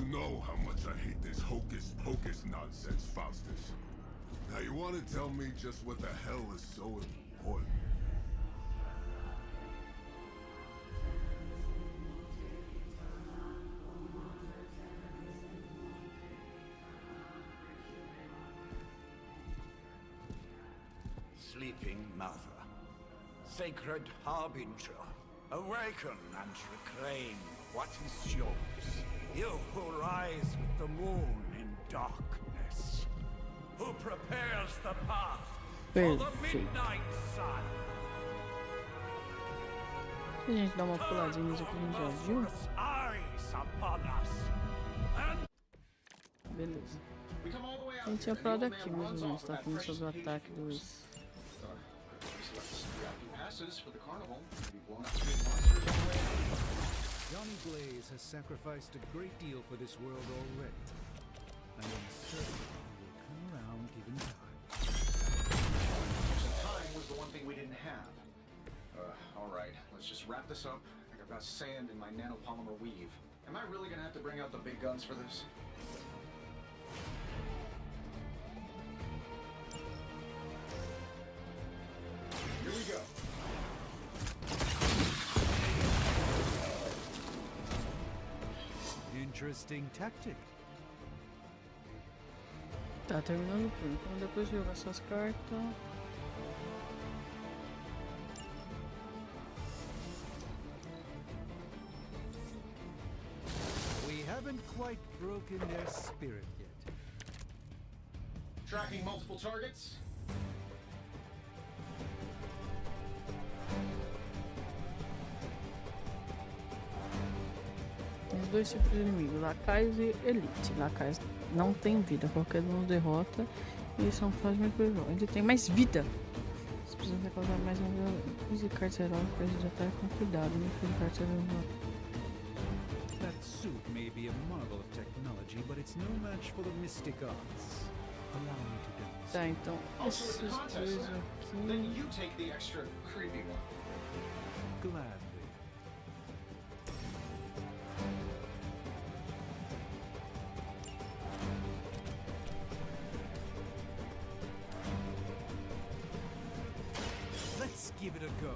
You know how much I hate this hocus pocus nonsense, Faustus. Now you want to tell me just what the hell is so important? Sleeping Mother, sacred harbinger, awaken and reclaim what is yours. You who rise with the moon in darkness, who prepares the path for the midnight sun. A gente dá uma puladinha nisso que a gente já viu. Beleza. A gente tinha parado aqui, mais ou menos. Tá falando sobre o ataque dos... Johnny Blaze has sacrificed a great deal for this world already. I am certain he will come around given time. Time was the one thing we didn't have. Alright, let's just wrap this up. I've got sand in my nanopolymer weave. Am I really gonna have to bring out the big guns for this? Here we go. Interesting tactic. Tá terminando o turno. Então depois de jogar suas cartas. We haven't quite broken their spirit yet. Tracking multiple targets. Tem os dois tipos de inimigos, lacaios e elite. Lacaios não tem vida, qualquer um derrota e eles são fáceis de jogo. Ele tem mais vida. Você precisa causar mais um violento. Use cartas heróicas de ataque com cuidado, não use cartas heróicas. That suit may be a marvel of technology, but it's no match for the mystic arts. Allow me to demonstrate. Tá, então esses dois Then aqui. you take the extra creepy one. Gladly. Let's give it a go.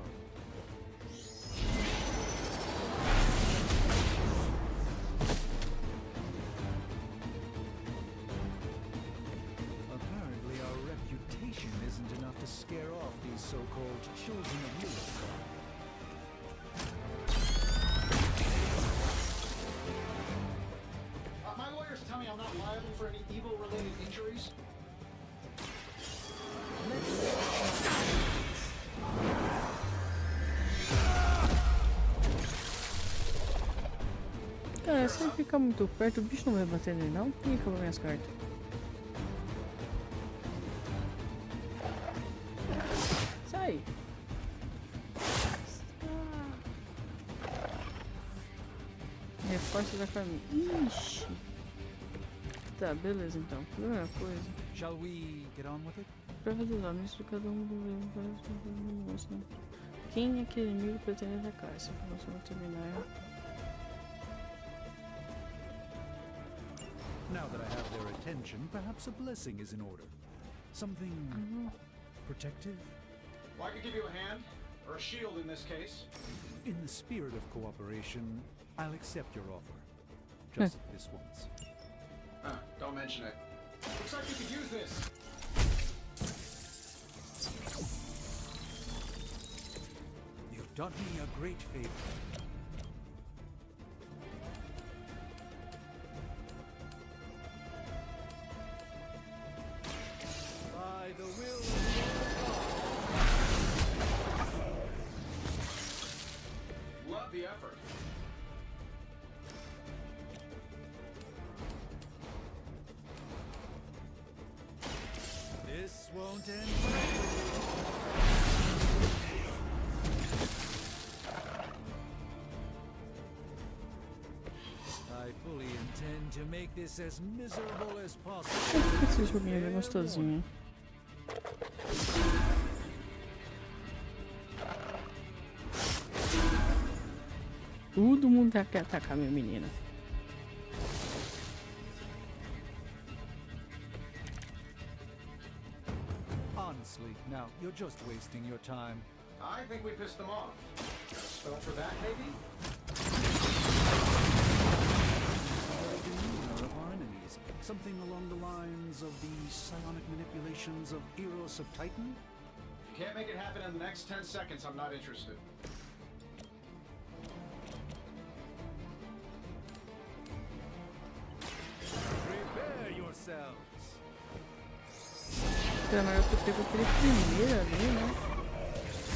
Apparently our reputation isn't enough to scare off these so-called children of Europe. My lawyers tell me I'm not liable for any evil-related injuries. Cara, se ele ficar muito perto, o bicho não vai bater nele não? Quem acabou minhas cartas? Sai! Reforço da família. Ixi! Tá, beleza então. Primeira coisa. Shall we get on with it? Prova dos homens de cada um dos. Quem aquele inimigo pretende atacar? Essa informação vai terminar. Now that I have their attention, perhaps a blessing is in order. Something protective? Well, I could give you a hand, or a shield in this case. In the spirit of cooperation, I'll accept your offer. Just this once. Don't mention it. Looks like you could use this. You've done me a great favor. By the will of Love the effort. this won't end well. I fully intend to make this as miserable as possible. Esse joguinho é gostosinho. Todo mundo quer atacar minha menina. You're just wasting your time. I think we pissed them off. Got a spell for that, maybe? What do you know of our enemies? Something along the lines of the psionic manipulations of Eros of Titan? If you can't make it happen in the next 10 seconds, I'm not interested. Prepare yourselves. Era melhor que eu pego aquele primeiro ali, né?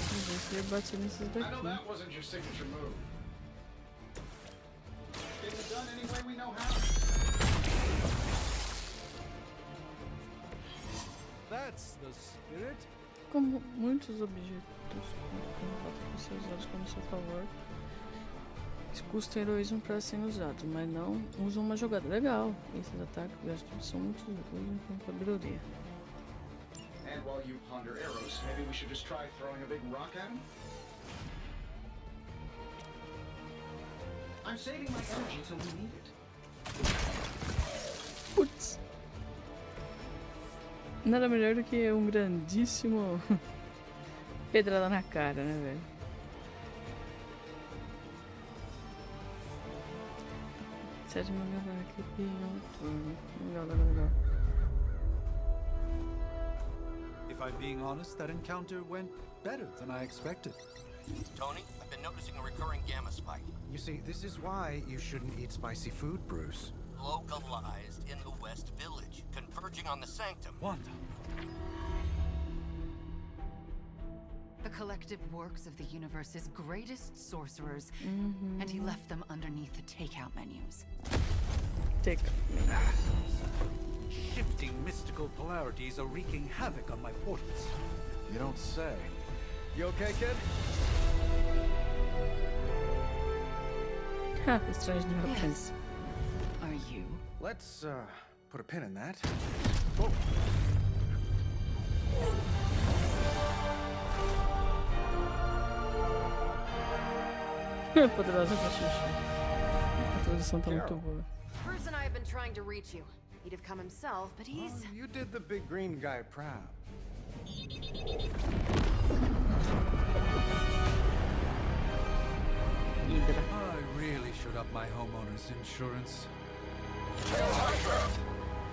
Vamos ver se ele bate nesses I know daqui. that wasn't your signature move. Getting it done any way we know how. That's the spirit. Como muitos objetos podem ser usados como seu favor, custam heroísmo para serem usados, mas não usam uma jogada legal. Esses ataques gastos são muito úteis com sabedoria. And while you ponder arrows, maybe we should just try throwing a big rock at him? I'm saving my energy till we need it. Putz! Nada melhor do que um grandíssimo pedrada na cara, né, velho? Sétima galera aqui, legal, legal. If I'm being honest, that encounter went better than I expected. Tony, I've been noticing a recurring gamma spike. You see, this is why you shouldn't eat spicy food, Bruce. Localized in the West Village, converging on the Sanctum. Wanda. The collective works of the universe's greatest sorcerers, and he left them underneath the takeout menus. Take. Shifting mystical polarities are wreaking havoc on my portals. You don't say. You okay, kid? Ha, strange new Yes. offense. Are you? Let's, put a pin in that. Whoa. Poderosa pra Xuxa. A tradução tá muito boa. Bruce and I have been trying to reach you. He'd have come himself, but he's... Oh, you did the big green guy proud. Hydra. I really should up my homeowner's insurance.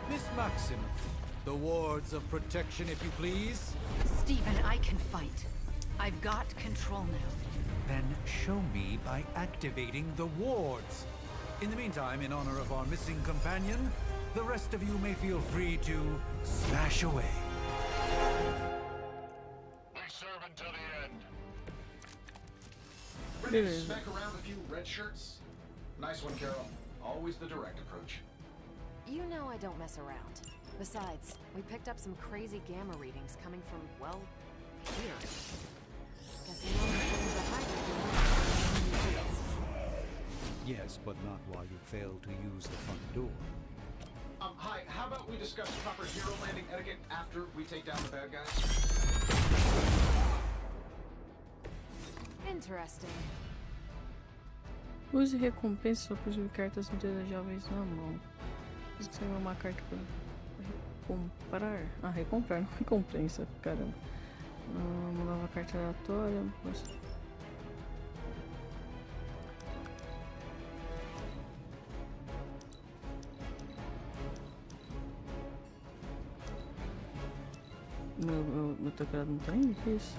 Miss Maximoff, the wards of protection, if you please. Stephen, I can fight. I've got control now. Then show me by activating the wards. In the meantime, in honor of our missing companion, the rest of you may feel free to smash away. We serve until the end. Ready to Beleza. smack around a few red shirts? Nice one, Carol. Always the direct approach. You know I don't mess around. Besides, we picked up some crazy gamma readings coming from, well, here. Guess you know the Hydra. Yes, but not while you fail to use the front door. Hi, how about we discuss proper hero landing etiquette after we take down the bad guys? Interesting. Use recompensa para possuir cartas indesejáveis na mão. Você tem uma carta para recomprar. Ah, recomprar, não recompensa, caramba. Uma nova carta aleatória. Meu teclado não tá indo? O que é isso?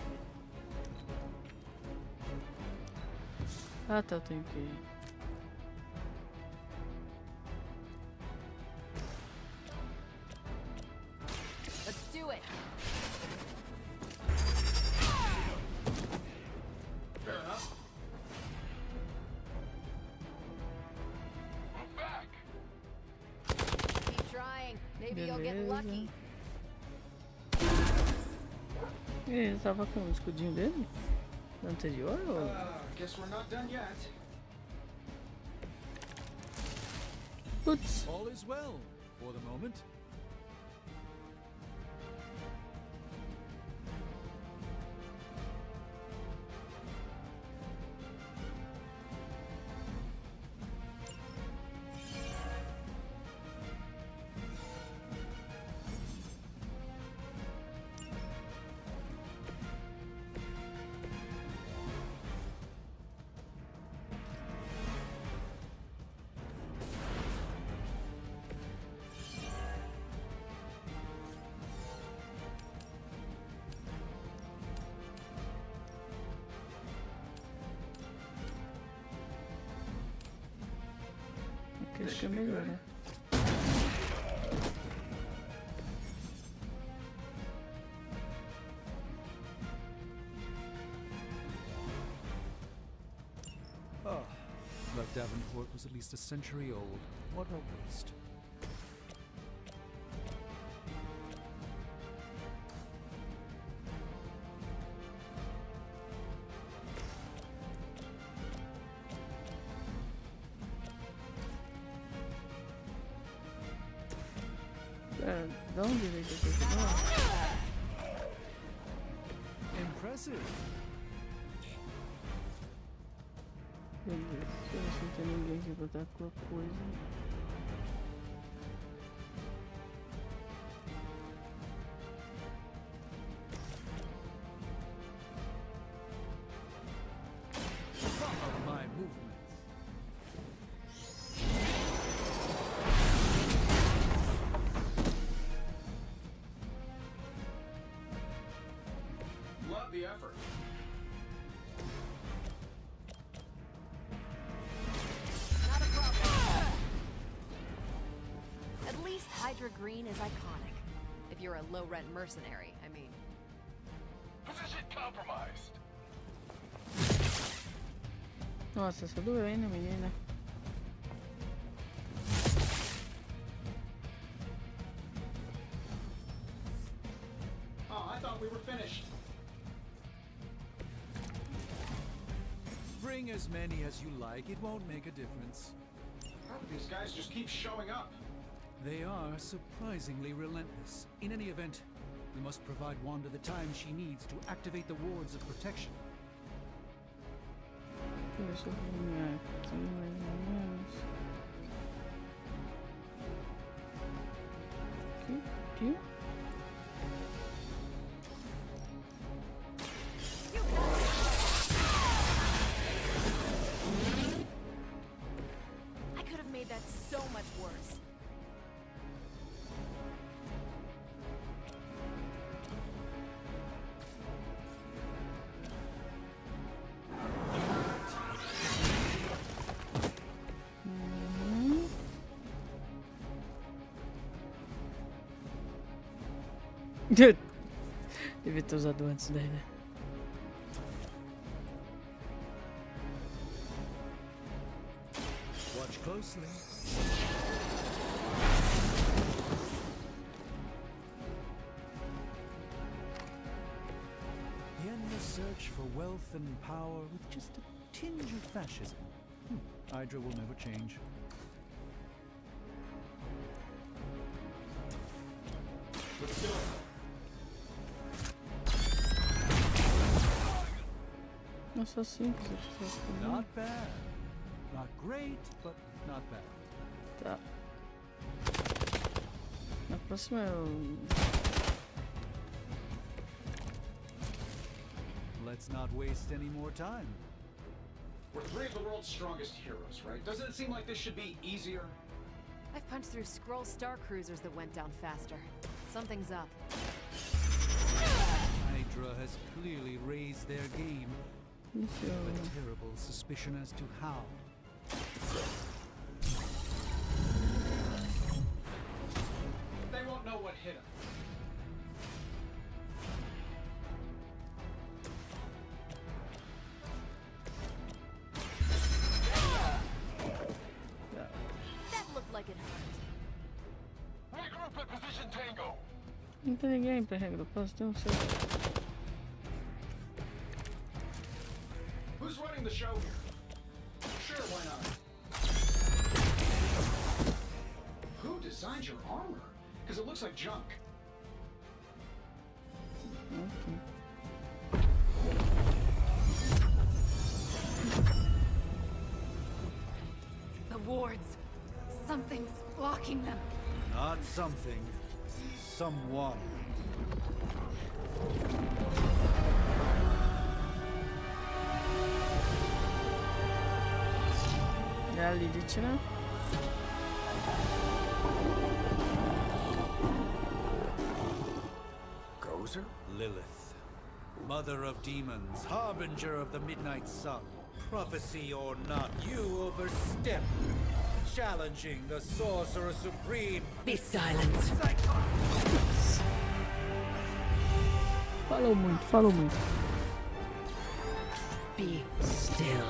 Ah tá, eu tenho que ir. Let's do it. Fair enough. Move back. Keep trying. Maybe you'll get Beleza. lucky. Ele tava com o escudinho dele? Do anterior ou? Guess we're not done yet. Putz! All is well for the moment. Acho que é melhor, né? Ah, that Davenport was at least a century old. What a waste. Dá um direito aqui, não? Impressive. Beleza, deixa eu ver se não tem ninguém aqui pra dar qualquer coisa. Follow my movements. Love the effort. Not a problem. At least Hydra Green is iconic. If you're a low-rent mercenary, I mean. Position compromised. Nossa, essa doeu, hein, menina? Oh, I thought we were finished. Bring as many as you like. It won't make a difference. How do these guys just keep showing up? They are surprisingly relentless. In any event, we must provide Wanda the time she needs to activate the wards of protection. Deixa eu ver aqui mais ou menos. Aqui. I could have made that so much worse. Devia ter usado antes daí, né? Watch closely. The endless search for wealth and power with just a tinge of fascism. Hydra will never change. Let's do it. Nossa, simples. Not bad. Not great, but not bad. Tá. Na próxima eu... Let's not waste any more time. We're three of the world's strongest heroes, right? Doesn't it seem like this should be easier? I've punched through Skrull star cruisers that went down faster. Something's up. Hydra has clearly raised their game. Deixa eu... A terrible suspicion as to how. They won't know what hit them. That looked like it hurt. Regroup at position Tango. Não tem ninguém pra regrupar, tem um certo. Who's running the show here? Sure, why not? Who designed your armor? Because it looks like junk. The wards. Something's blocking them. Not something. Someone. É a Lilith, né? Gozer? Lilith, mother of demons, harbinger of the midnight sun. Prophecy or not, you overstep. challenging the Sorcerer Supreme. Be silent. Falou muito, falou muito. Be still.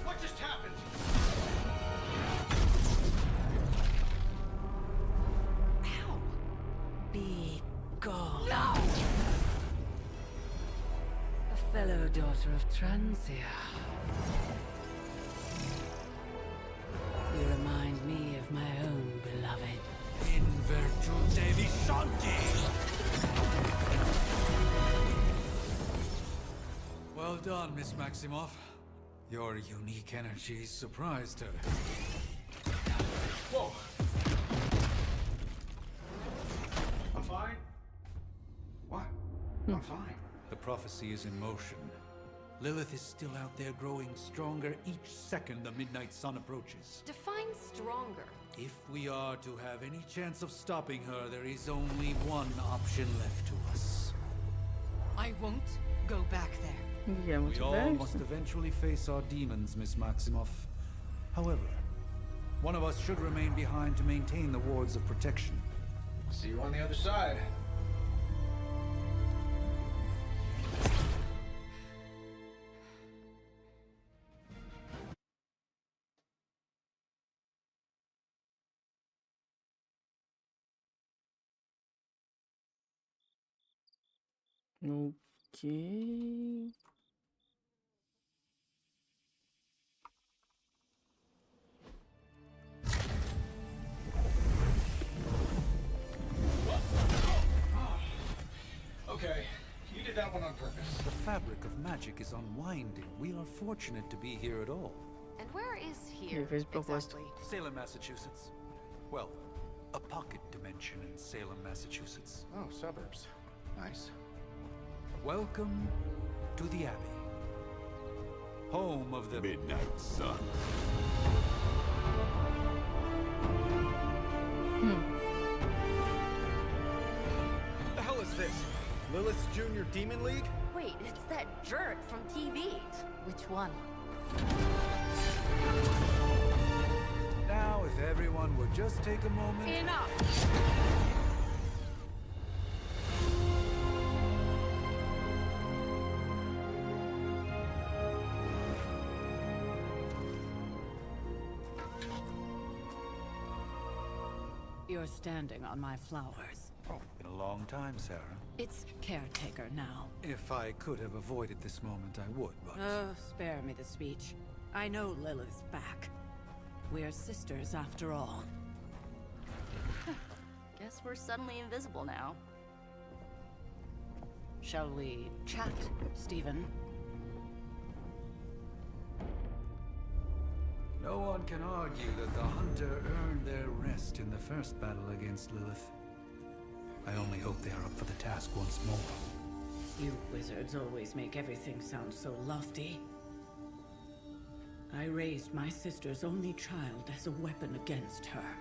What just happened? Ow. Be gone. No! A fellow daughter of Transia. You remind me of my own beloved. In virtute vishanti. Well done, Miss Maximoff. Your unique energy surprised her. Whoa. I'm fine. What? I'm fine. The prophecy is in motion. Lilith is still out there growing stronger each second the midnight sun approaches. Define stronger. If we are to have any chance of stopping her, there is only one option left to us. I won't go back there. É We muito all bem. must eventually face our demons, Miss Maximoff. However, one of us should remain behind to maintain the wards of protection. See you on the other side. Ok. Okay, you did that one on purpose. The fabric of magic is unwinding. We are fortunate to be here at all. And where is here? Ele fez de propósito. Exactly. Salem, Massachusetts. Well, a pocket dimension in Salem, Massachusetts. Oh, suburbs. Nice. Welcome to the Abbey. Home of the... Midnight sun. The hell is this? Lilith's Junior Demon League? Wait, it's that jerk from TV. Which one? Now, if everyone would just take a moment... Enough! You're standing on my flowers. Oh, been a long time, Sarah. It's caretaker now. If I could have avoided this moment, I would, but... Oh, spare me the speech. I know Lilith's back. We're sisters after all. Guess we're suddenly invisible now. Shall we chat, Stephen? No one can argue that the Hunter earned their rest in the first battle against Lilith. I only hope they are up for the task once more. You wizards always make everything sound so lofty. I raised my sister's only child as a weapon against her.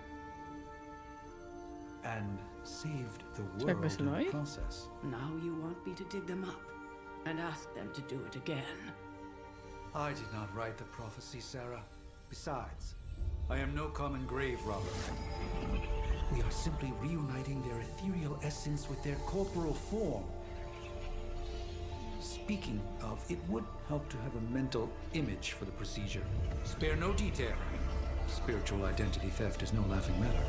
And saved the Vai world in continuar the aí? process. Now you want me to dig them up and ask them to do it again. I did not write the prophecy, Sarah. Besides, I am no common grave robber. We are simply reuniting their ethereal essence with their corporal form. Speaking of, it would help to have a mental image for the procedure. Spare no detail. Spiritual identity theft is no laughing matter.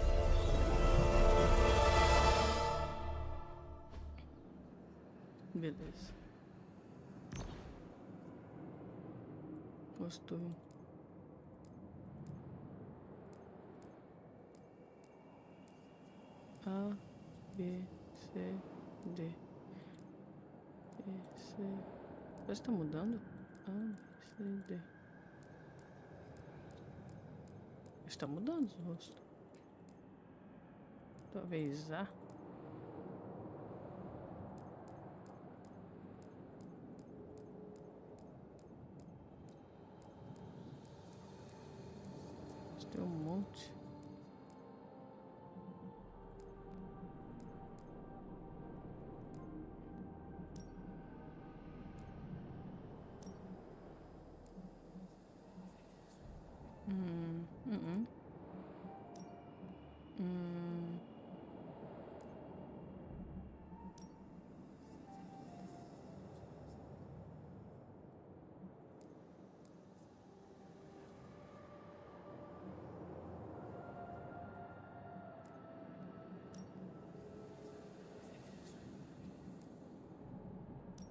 Beleza. Postou. A, B, C, D. E, C. Parece que tá mudando. A, B, C, D. Está mudando os rostos. Talvez A. Tem um monte.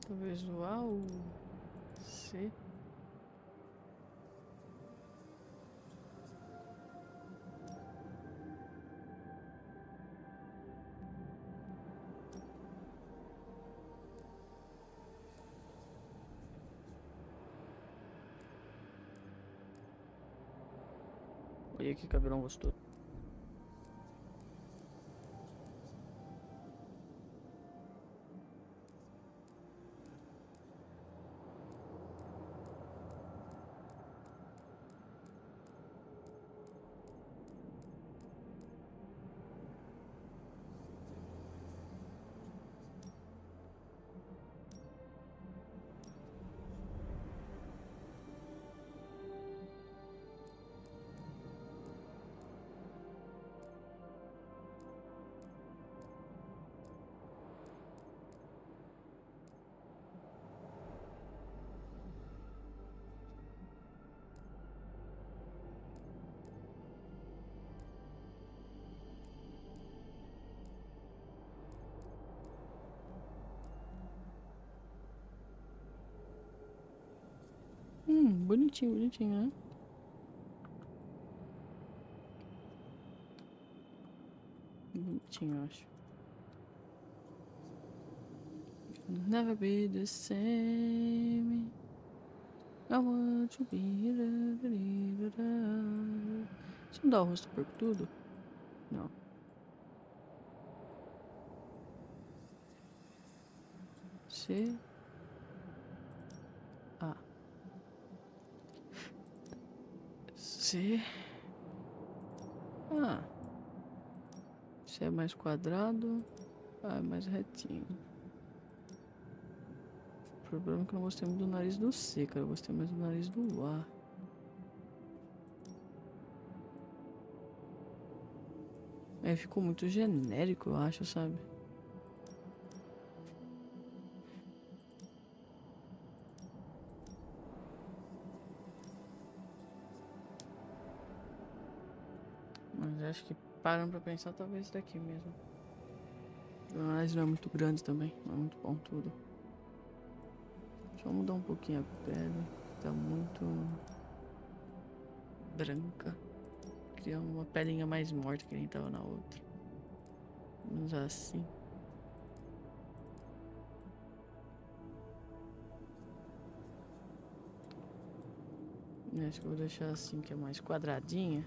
Talvez o A ou C. Olha que cabelão gostoso. Bonitinho, bonitinho, né? Bonitinho, eu acho. Never be the same. I want to be. Se não dá o rosto por tudo? Não. C. A. C. Ah. C é mais quadrado. A é mais retinho. O problema é que eu não gostei muito do nariz do C, cara. Eu gostei mais do nariz do A. Aí ficou muito genérico, eu acho, sabe? Mas acho que parando pra pensar, talvez esse daqui mesmo. O nariz não é muito grande também, não é muito pontudo. Só mudar um pouquinho a pele, que tá muito branca. Criar uma pelinha mais morta que nem tava na outra. Vamos usar assim. Acho que eu vou deixar assim, que é mais quadradinha.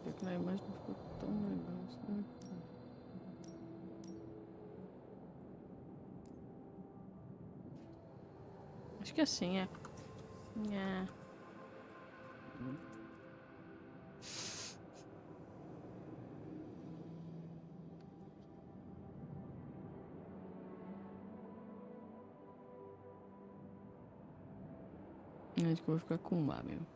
Porque na imagem não ficou tão legal assim. Acho que assim é. É. Acho que eu vou ficar com um A mesmo.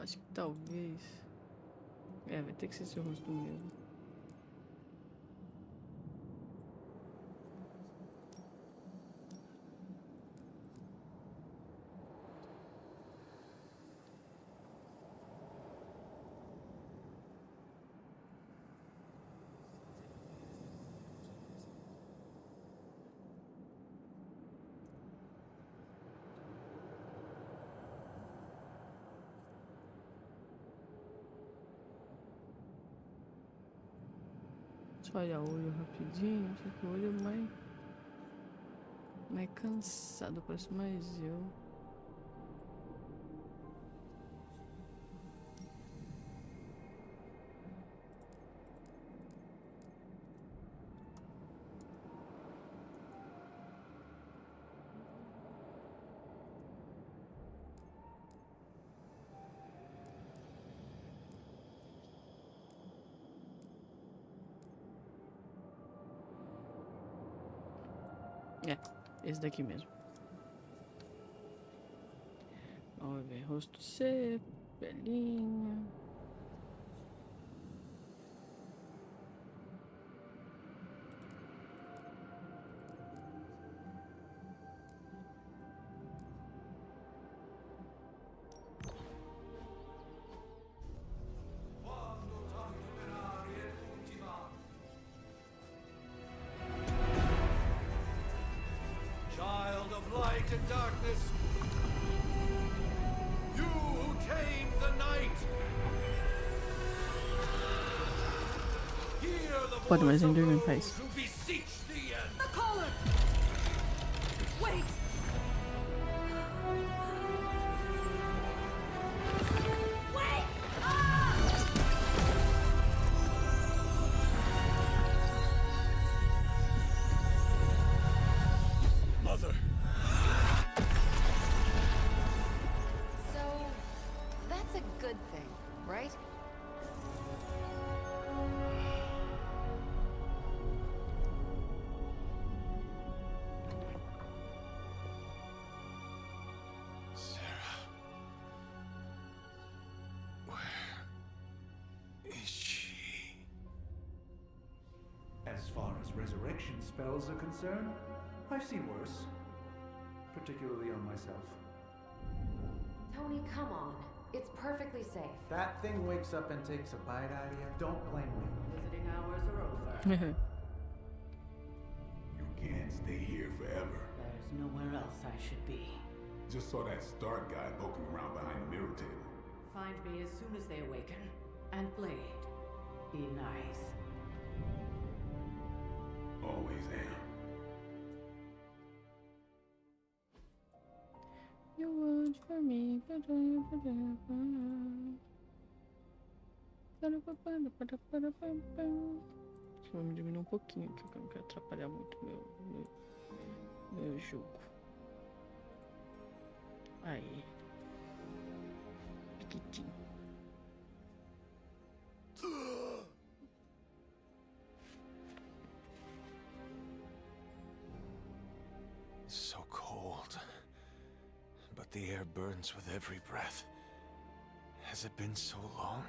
Acho que talvez. É, vai ter que ser seu rosto mesmo. Só olhar o olho rapidinho, só que o olho é mais cansado, parece mais eu. É, esse daqui mesmo. Vamos ver, rosto seco, pelinha. Child of light and darkness, you who tamed the night, hear the Pode voice mais of dormir em those paz. who beseech thee and The collar! Wait! Wait! Mother! So, that's a good thing, right? Sarah. Where is she? as far as resurrection spells are concerned, I've seen worse. Particularly on myself. Tony, come on. It's perfectly safe. That thing wakes up and takes a bite out of you. Don't blame me. Visiting hours are over. You can't stay here forever. There's nowhere else I should be. Just saw that Stark guy poking around behind the mirror table. Find me as soon as they awaken. And Blade, be nice. Always am. You would for me. Vamos diminuir um pouquinho aqui, porque eu não quero atrapalhar muito meu jogo. Aí. Piquitinho. So cold. But the air burns with every breath. Has it been so long?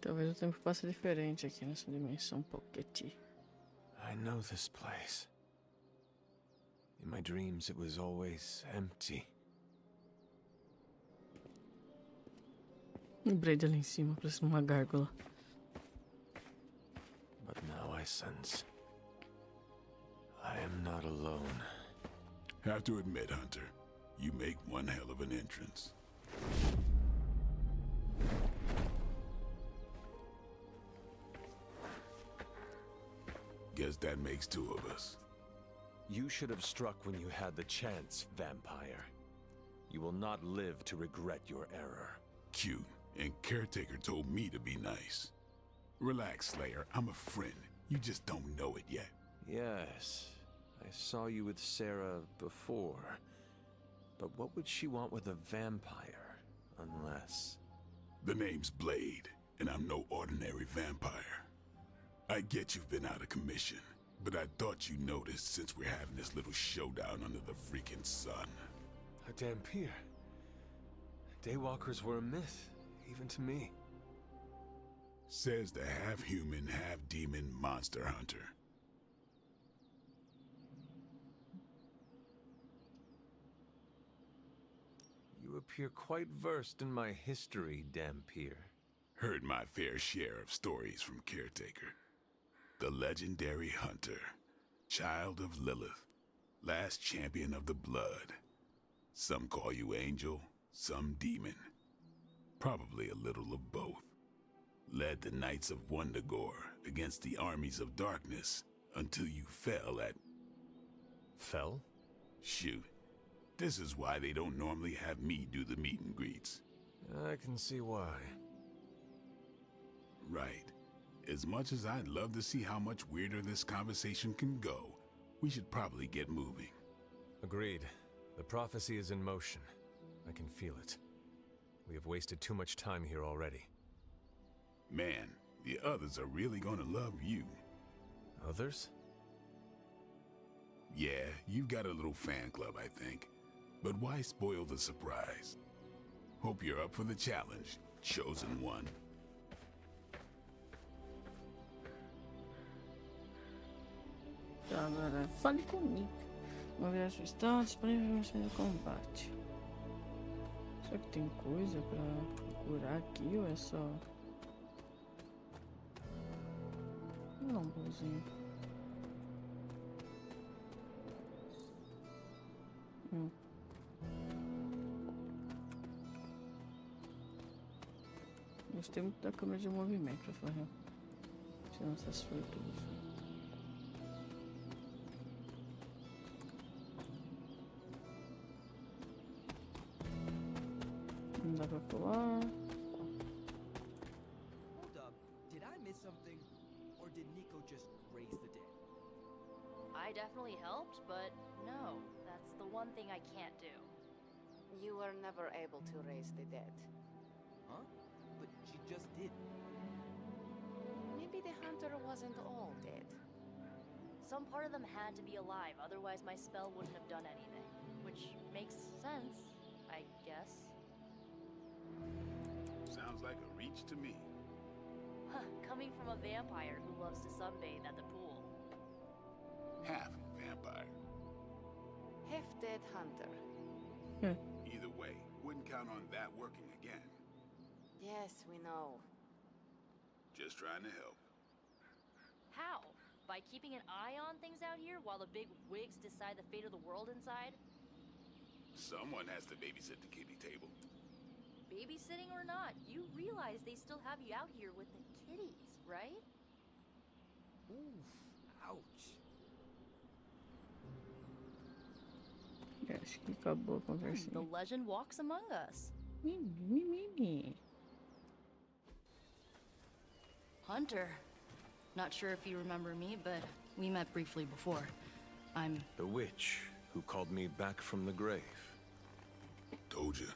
Talvez o tempo passe diferente aqui nessa dimensão Pocket. I know this place. In my dreams, it was always empty. O Braid ali em cima, parece uma gárgula. But now I sense I am not alone. Have to admit, Hunter, you make one hell of an entrance. Guess that makes two of us. You should have struck when you had the chance, vampire. You will not live to regret your error. Cute, and Caretaker told me to be nice. Relax, Slayer, I'm a friend. You just don't know it yet. Yes, I saw you with Sarah before. But what would she want with a vampire, unless... The name's Blade, and I'm no ordinary vampire. I get you've been out of commission, but I thought you noticed since we're having this little showdown under the freaking sun. A Dampier. Daywalkers were a myth, even to me. Says the half-human, half-demon monster hunter. You appear quite versed in my history, Dampier. Heard my fair share of stories from Caretaker. The legendary hunter, child of Lilith, last champion of the blood. Some call you angel, some demon. Probably a little of both. Led the Knights of Wundagore against the armies of darkness until you fell at... Fell? Shoot. This is why they don't normally have me do the meet and greets. I can see why. Right. As much as I'd love to see how much weirder this conversation can go, we should probably get moving. Agreed. The prophecy is in motion. I can feel it. We have wasted too much time here already. Man, the others are really gonna love you. Others? Yeah, you've got a little fan club, I think. But why spoil the surprise? Hope you're up for the challenge, chosen one. Tá, agora fale comigo. Uma vez está disponível no combate. Será que tem coisa pra procurar aqui ou é só. Não, bozinho. Gostei muito da câmera de movimento, pra falar. Tirando essas fortunas. Não dá pra pular. Hold up. Did I miss something? Or did Nico just raise the dead? I definitely helped, but no, that's the one thing I can't do. You were never able to raise the dead. Huh? But she just did. Maybe the hunter wasn't all dead. Some part of them had to be alive, otherwise my spell wouldn't have done anything. Which makes sense, I guess. Sounds like a reach to me. Huh, coming from a vampire who loves to sunbathe at the pool. Half vampire. Half dead hunter. Either way, wouldn't count on that working again. Yes, we know. Just trying to help. How? By keeping an eye on things out here while the big wigs decide the fate of the world inside? Someone has to babysit the kiddie table. Babysitting or not, you realize they still have you out here with the kitties, right? Oof. Ouch. Acho que acabou a conversa. The legend walks among us. Hunter. Not sure if you remember me, but we met briefly before. I'm... The witch who called me back from the grave. Told you.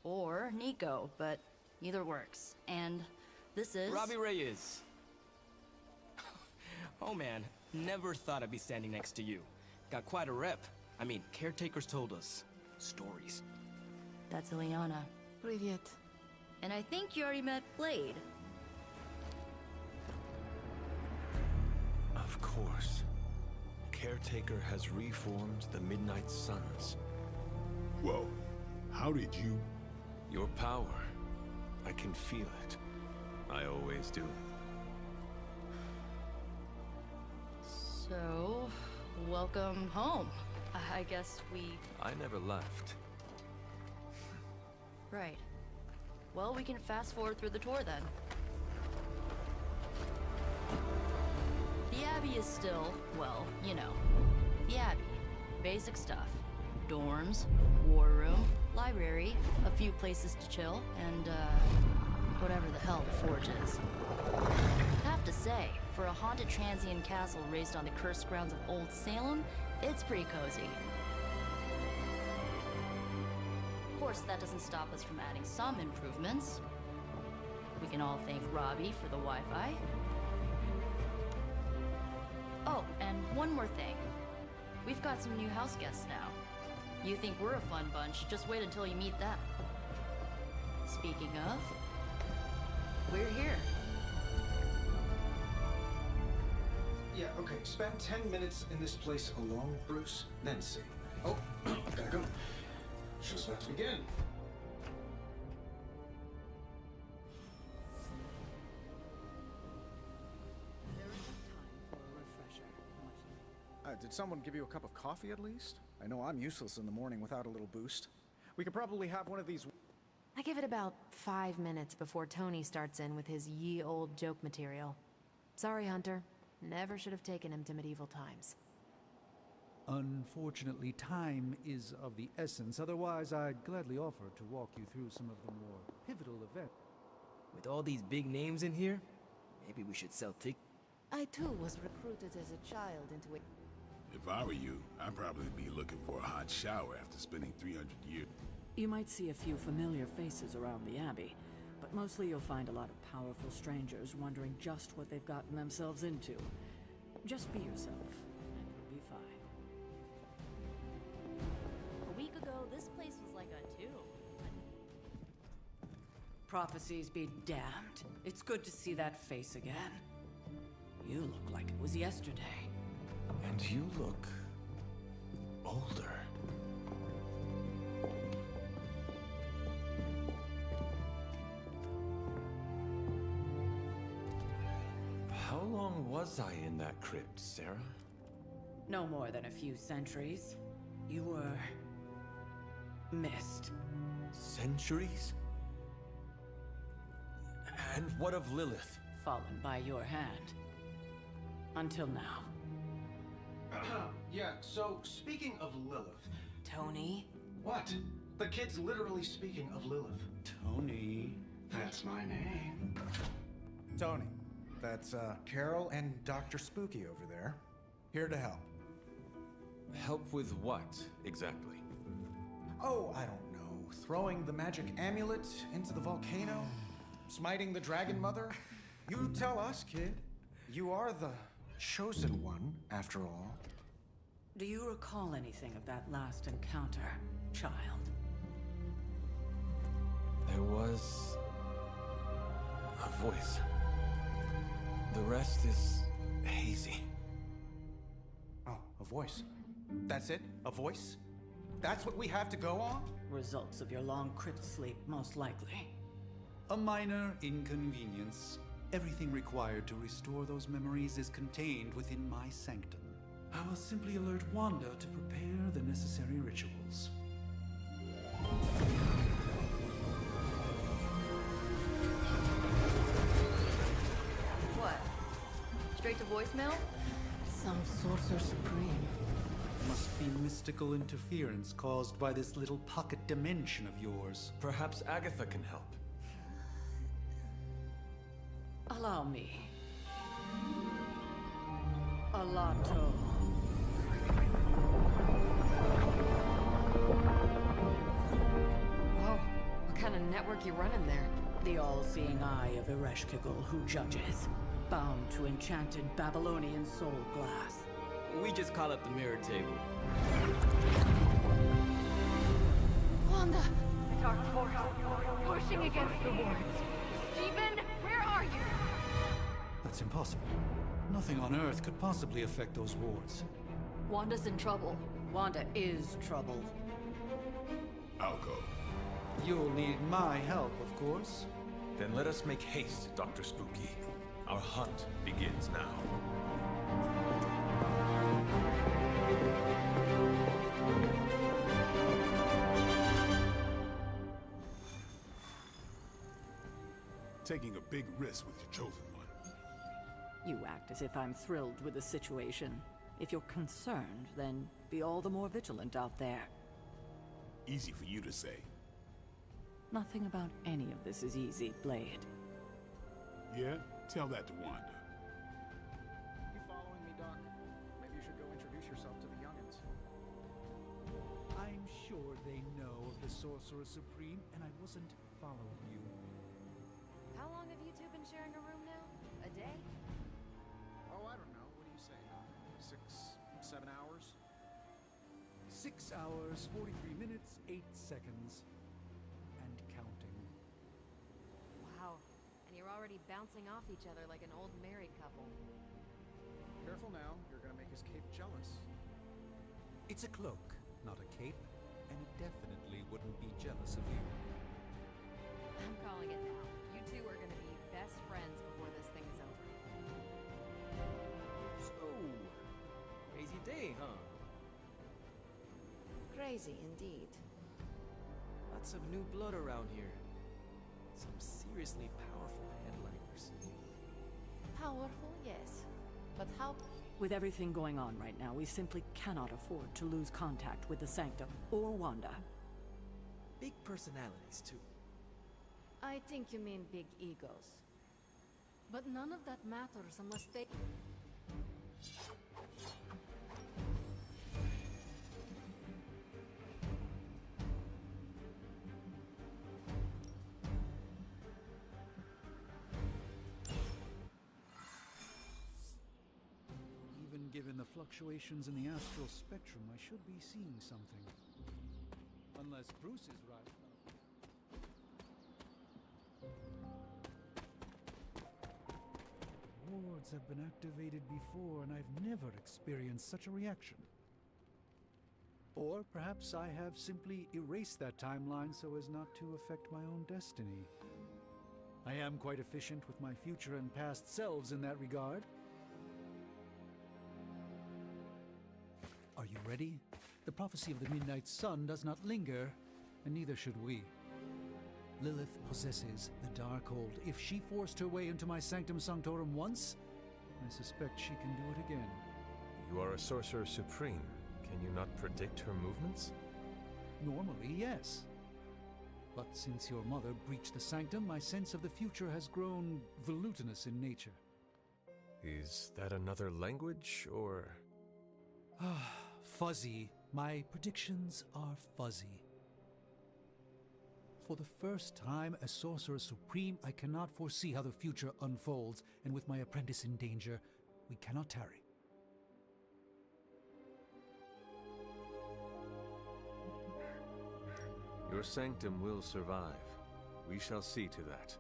Or Nico, but either works. And this is... Robbie Reyes. Oh man, never thought I'd be standing next to you. Got quite a rep. I mean, caretakers told us stories. That's Ileana. Привет. And I think you already met Blade. Of course. Caretaker has reformed the Midnight Suns. Whoa. How did you... Your power. I can feel it. I always do. So, welcome home. I guess we... I never left. Right. Well, we can fast forward through the tour then. The Abbey is still, well, you know, the Abbey. Basic stuff. Dorms, war room, library, a few places to chill, and, whatever the hell the Forge is. Have to say, for a haunted transient castle raised on the cursed grounds of Old Salem, it's pretty cozy. Of course, that doesn't stop us from adding some improvements. We can all thank Robbie for the Wi-Fi. Oh, and one more thing. We've got some new house guests now. You think we're a fun bunch, just wait until you meet them. Speaking of, we're here. Yeah, okay. Spend 10 minutes in this place alone, Bruce, then see. Oh, gotta go. Show's about to begin. Did someone give you a cup of coffee at least? I know I'm useless in the morning without a little boost. We could probably have one of these... I give it about 5 minutes before Tony starts in with his ye old joke material. Sorry, Hunter. Never should have taken him to medieval times. Unfortunately, time is of the essence. Otherwise, I'd gladly offer to walk you through some of the more pivotal events. With all these big names in here, maybe we should sell tickets. I too was recruited as a child into it. If I were you, I'd probably be looking for a hot shower after spending 300 years. You might see a few familiar faces around the Abbey, but mostly you'll find a lot of powerful strangers wondering just what they've gotten themselves into. Just be yourself, and you'll be fine. A week ago, this place was like a tomb. Prophecies be damned. It's good to see that face again. You look like it was yesterday. And you look older. How long was I in that crypt, Sarah? No more than a few centuries. You were missed. Centuries? And what of Lilith? Fallen by your hand. Until now. Yeah, so speaking of Lilith. Tony? What? The kid's literally speaking of Lilith. Tony. That's my name. Tony. That's, Carol and Dr. Spooky over there. Here to help. Help with what, exactly? Oh, I don't know. Throwing the magic amulet into the volcano? Smiting the Dragon Mother? You tell us, kid. You are the chosen one, after all. Do you recall anything of that last encounter, child? There was a voice. The rest is hazy. Oh, a voice. That's it? A voice? That's what we have to go on? Results of your long crypt sleep, most likely. A minor inconvenience. Everything required to restore those memories is contained within my sanctum. I will simply alert Wanda to prepare the necessary rituals. What? Straight to voicemail? Some Sorcerer Supreme. Must be mystical interference caused by this little pocket dimension of yours. Perhaps Agatha can help. Allow me. Alato. Whoa, what kind of network you running there? The all-seeing eye of Ereshkigal who judges, bound to enchanted Babylonian soul glass. We just call it the mirror table. Wanda! The dark force, pushing against the wards. Stephen, where are you? That's impossible. Nothing on Earth could possibly affect those wards. Wanda's in trouble. Wanda is troubled. I'll go. You'll need my help, of course. Then let us make haste, Dr. Spooky. Our hunt begins now. Taking a big risk with your chosen one. You act as if I'm thrilled with the situation. If you're concerned, then be all the more vigilant out there. Easy for you to say. Nothing about any of this is easy, Blade. Yeah? Tell that to Wanda. You following me, Doc? Maybe you should go introduce yourself to the youngins. I'm sure they know of the Sorcerer Supreme, and I wasn't following you. How long have you two been sharing a room now? A day? Oh, I don't know. What do you say? 6, 7 hours? 6 hours, 43 minutes, 8 seconds. And counting. Wow. And you're already bouncing off each other like an old married couple. Careful now. You're gonna make his cape jealous. It's a cloak, not a cape, and it definitely wouldn't be jealous of you. I'm calling it now. You two are gonna be best friends before this thing is over. So, crazy day, huh? Crazy indeed. Lots of new blood around here. Some seriously powerful headliners. Powerful, yes. But how... With everything going on right now, we simply cannot afford to lose contact with the Sanctum or Wanda. Big personalities, too. I think you mean big egos. But none of that matters unless they... Given the fluctuations in the astral spectrum, I should be seeing something. Unless Bruce is right. Wards have been activated before, and I've never experienced such a reaction. Or perhaps I have simply erased that timeline so as not to affect my own destiny. I am quite efficient with my future and past selves in that regard. Are you ready? The prophecy of the Midnight Sun does not linger, and neither should we. Lilith possesses the Darkhold. If she forced her way into my Sanctum Sanctorum once, I suspect she can do it again. You are a Sorcerer Supreme. Can you not predict her movements? Normally, yes. But since your mother breached the Sanctum, my sense of the future has grown volutinous in nature. Is that another language, or...? Fuzzy. My predictions are fuzzy. For the first time as Sorcerer Supreme, I cannot foresee how the future unfolds, and with my apprentice in danger, we cannot tarry. Your sanctum will survive. We shall see to that.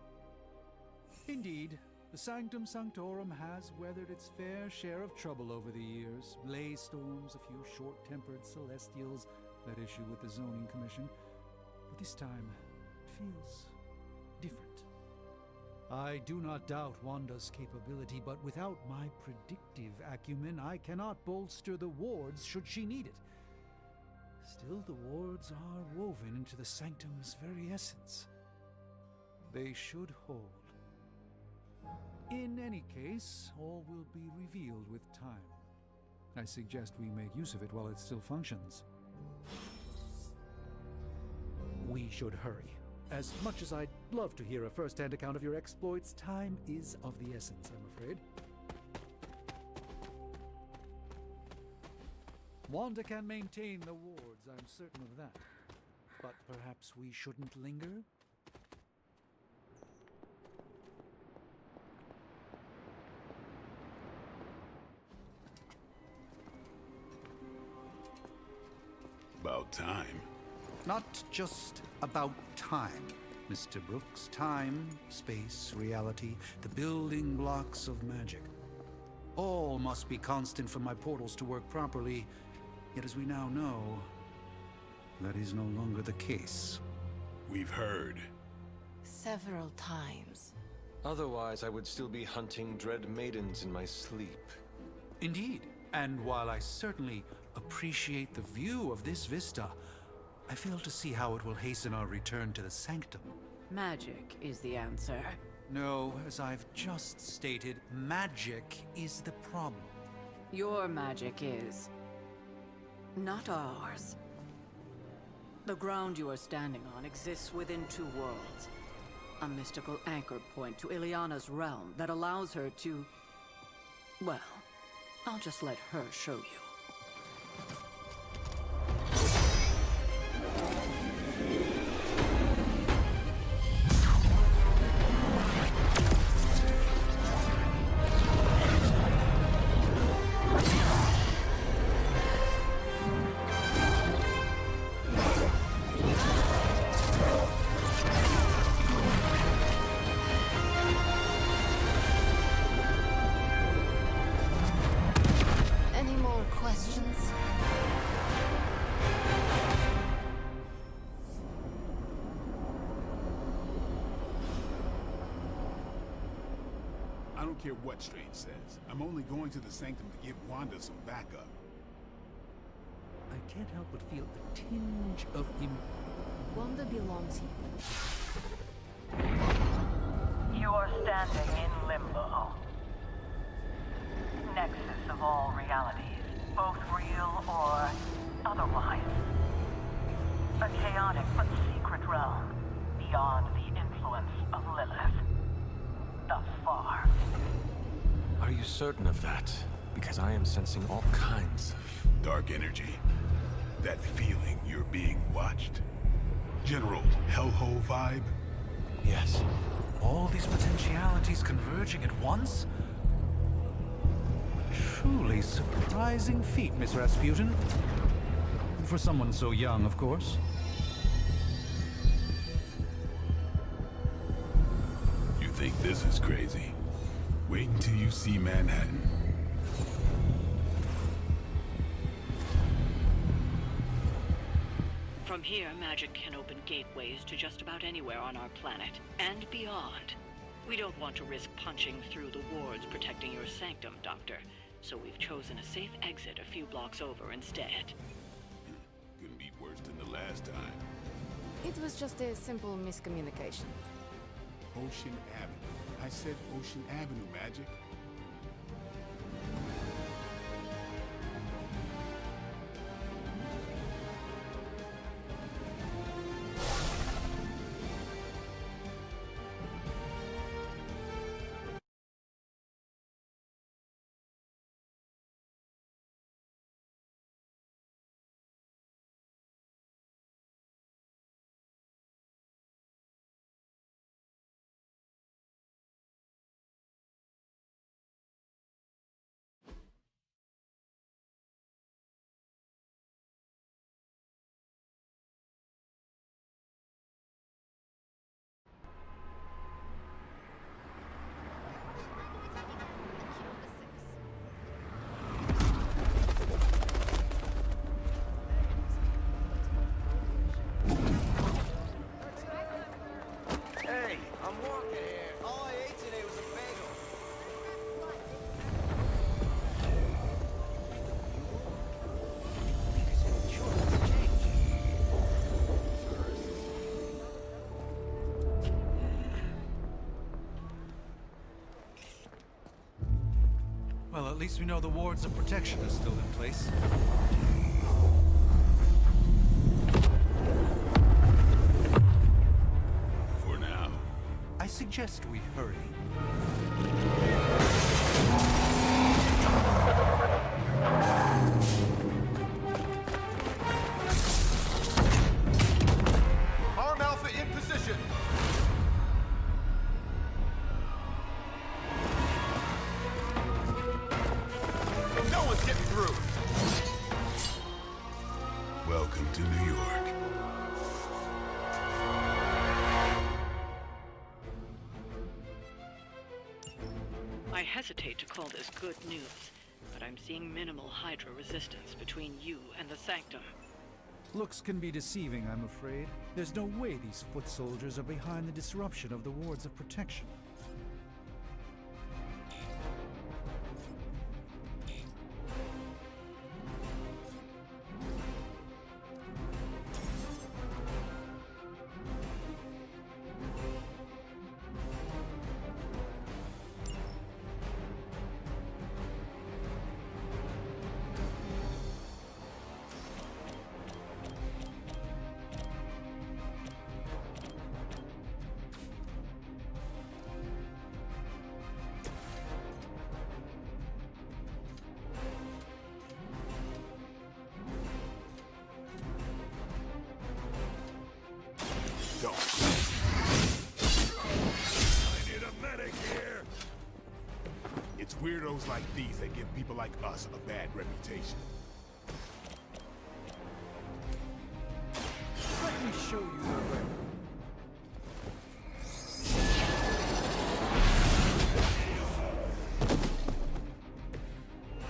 Indeed, the Sanctum Sanctorum has weathered its fair share of trouble over the years. Blaze storms, a few short-tempered celestials, that issue with the Zoning Commission. But this time, it feels different. I do not doubt Wanda's capability, but without my predictive acumen, I cannot bolster the wards should she need it. Still, the wards are woven into the Sanctum's very essence. They should hold. In any case, all will be revealed with time. I suggest we make use of it while it still functions. We should hurry. As much as I'd love to hear a first-hand account of your exploits, time is of the essence, I'm afraid. Wanda can maintain the wards, I'm certain of that. But perhaps we shouldn't linger? About time. Not just about time, Mr. Brooks. Time, space, reality, the building blocks of magic. All must be constant for my portals to work properly. Yet as we now know, that is no longer the case. We've heard. Several times. Otherwise, I would still be hunting dread maidens in my sleep. Indeed. And while I certainly appreciate the view of this vista, I fail to see how it will hasten our return to the Sanctum. Magic is the answer. No, as I've just stated, magic is the problem. Your magic is... not ours. The ground you are standing on exists within two worlds. A mystical anchor point to Ileana's realm that allows her to... well, I'll just let her show you. I don't care what Strange says. I'm only going to the Sanctum to give Wanda some backup. I can't help but feel a tinge of Wanda belongs here. You are standing in limbo. Nexus of all realities, both real or otherwise. A chaotic but secret realm, beyond the influence of Lilith. Thus far. Are you certain of that? Because I am sensing all kinds of... dark energy. That feeling you're being watched. General hellhole vibe? Yes. All these potentialities converging at once? Truly surprising feat, Miss Rasputin. For someone so young, of course. You think this is crazy? Wait until you see Manhattan. From here, magic can open gateways to just about anywhere on our planet, and beyond. We don't want to risk punching through the wards protecting your sanctum, Doctor, so we've chosen a safe exit a few blocks over instead. Couldn't be worse than the last time. It was just a simple miscommunication. Ocean Avenue. I said Ocean Avenue, Magic. Hey, I'm walking here. All I ate today was a bagel. Well, at least we know the wards of protection are still in place. For now. I suggest we hurry. Arm Alpha in position. No one's getting through. Welcome to New York. I hesitate to call this good news, but I'm seeing minimal Hydra resistance between you and the Sanctum. Looks can be deceiving, I'm afraid. There's no way these foot soldiers are behind the disruption of the wards of protection. Don't. I need a medic here. It's weirdos like these that give people like us a bad reputation. Let me show you the way.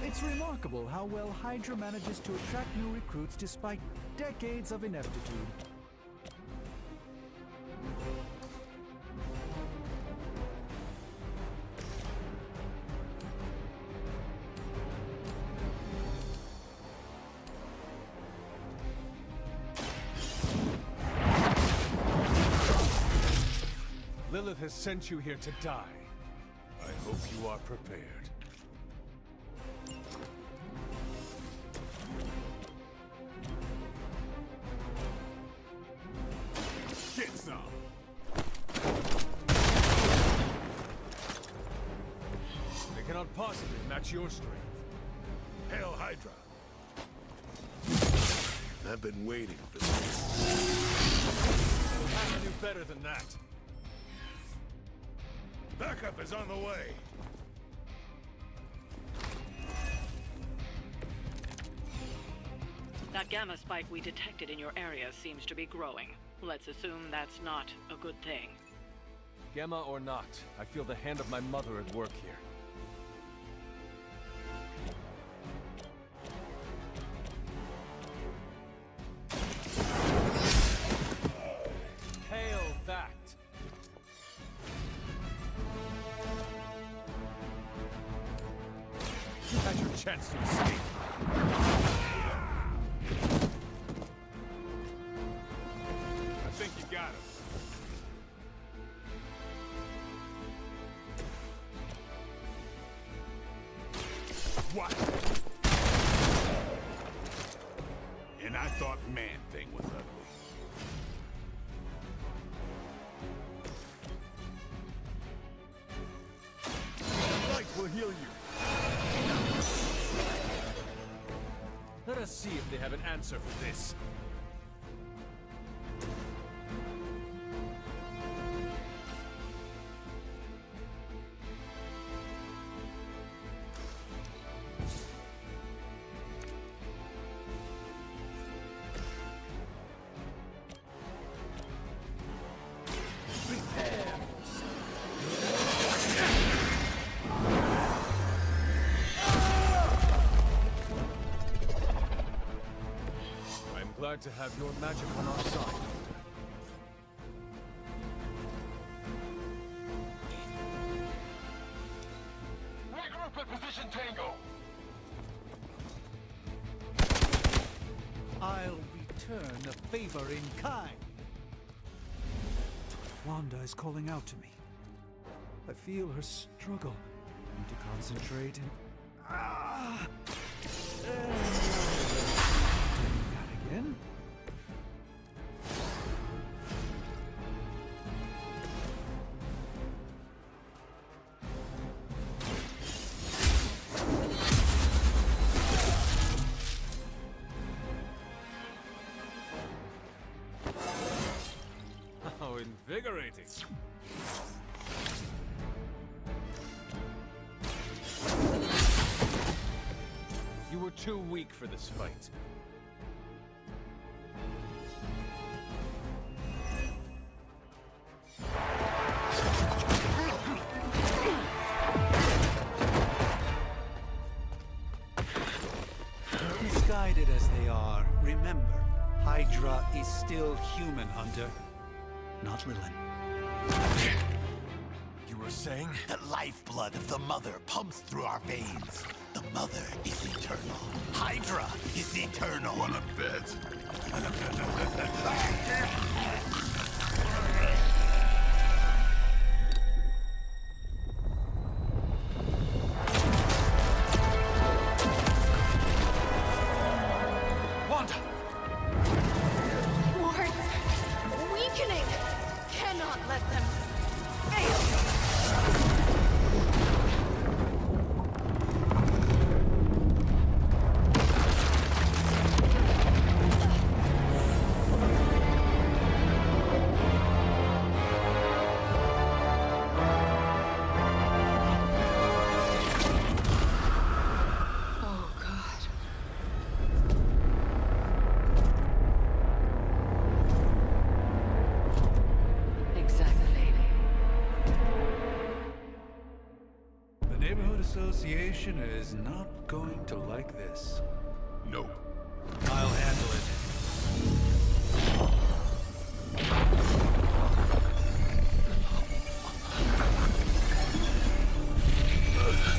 It's remarkable how well Hydra manages to attract new recruits despite decades of ineptitude. Lilith has sent you here to die. I hope you are prepared. Get some. They cannot possibly match your strength. Hail Hydra. I've been waiting for this. You'll have to do better than that. Backup is on the way. That gamma spike we detected in your area seems to be growing. Let's assume that's not a good thing. Gamma or not, I feel the hand of my mother at work here. Hail that! You had your chance to escape. I think you got him. What? And I thought Man-Thing was ugly. Light will heal you. Let us see if they have an answer for this. Glad to have your magic on our side. Regroup at position Tango. I'll return a favor in kind. Wanda is calling out to me. I feel her struggle. I need to concentrate and... Again? How invigorating! You were too weak for this fight. Misguided as they are, remember, Hydra is still human, Hunter. Not Lilin. You were saying? The lifeblood of the Mother pumps through our veins. The Mother is eternal. Hydra is eternal. Wanna bet? Wanda! Wards! Weakening! Cannot let them fail! Association is not going to like this. Nope. I'll handle it.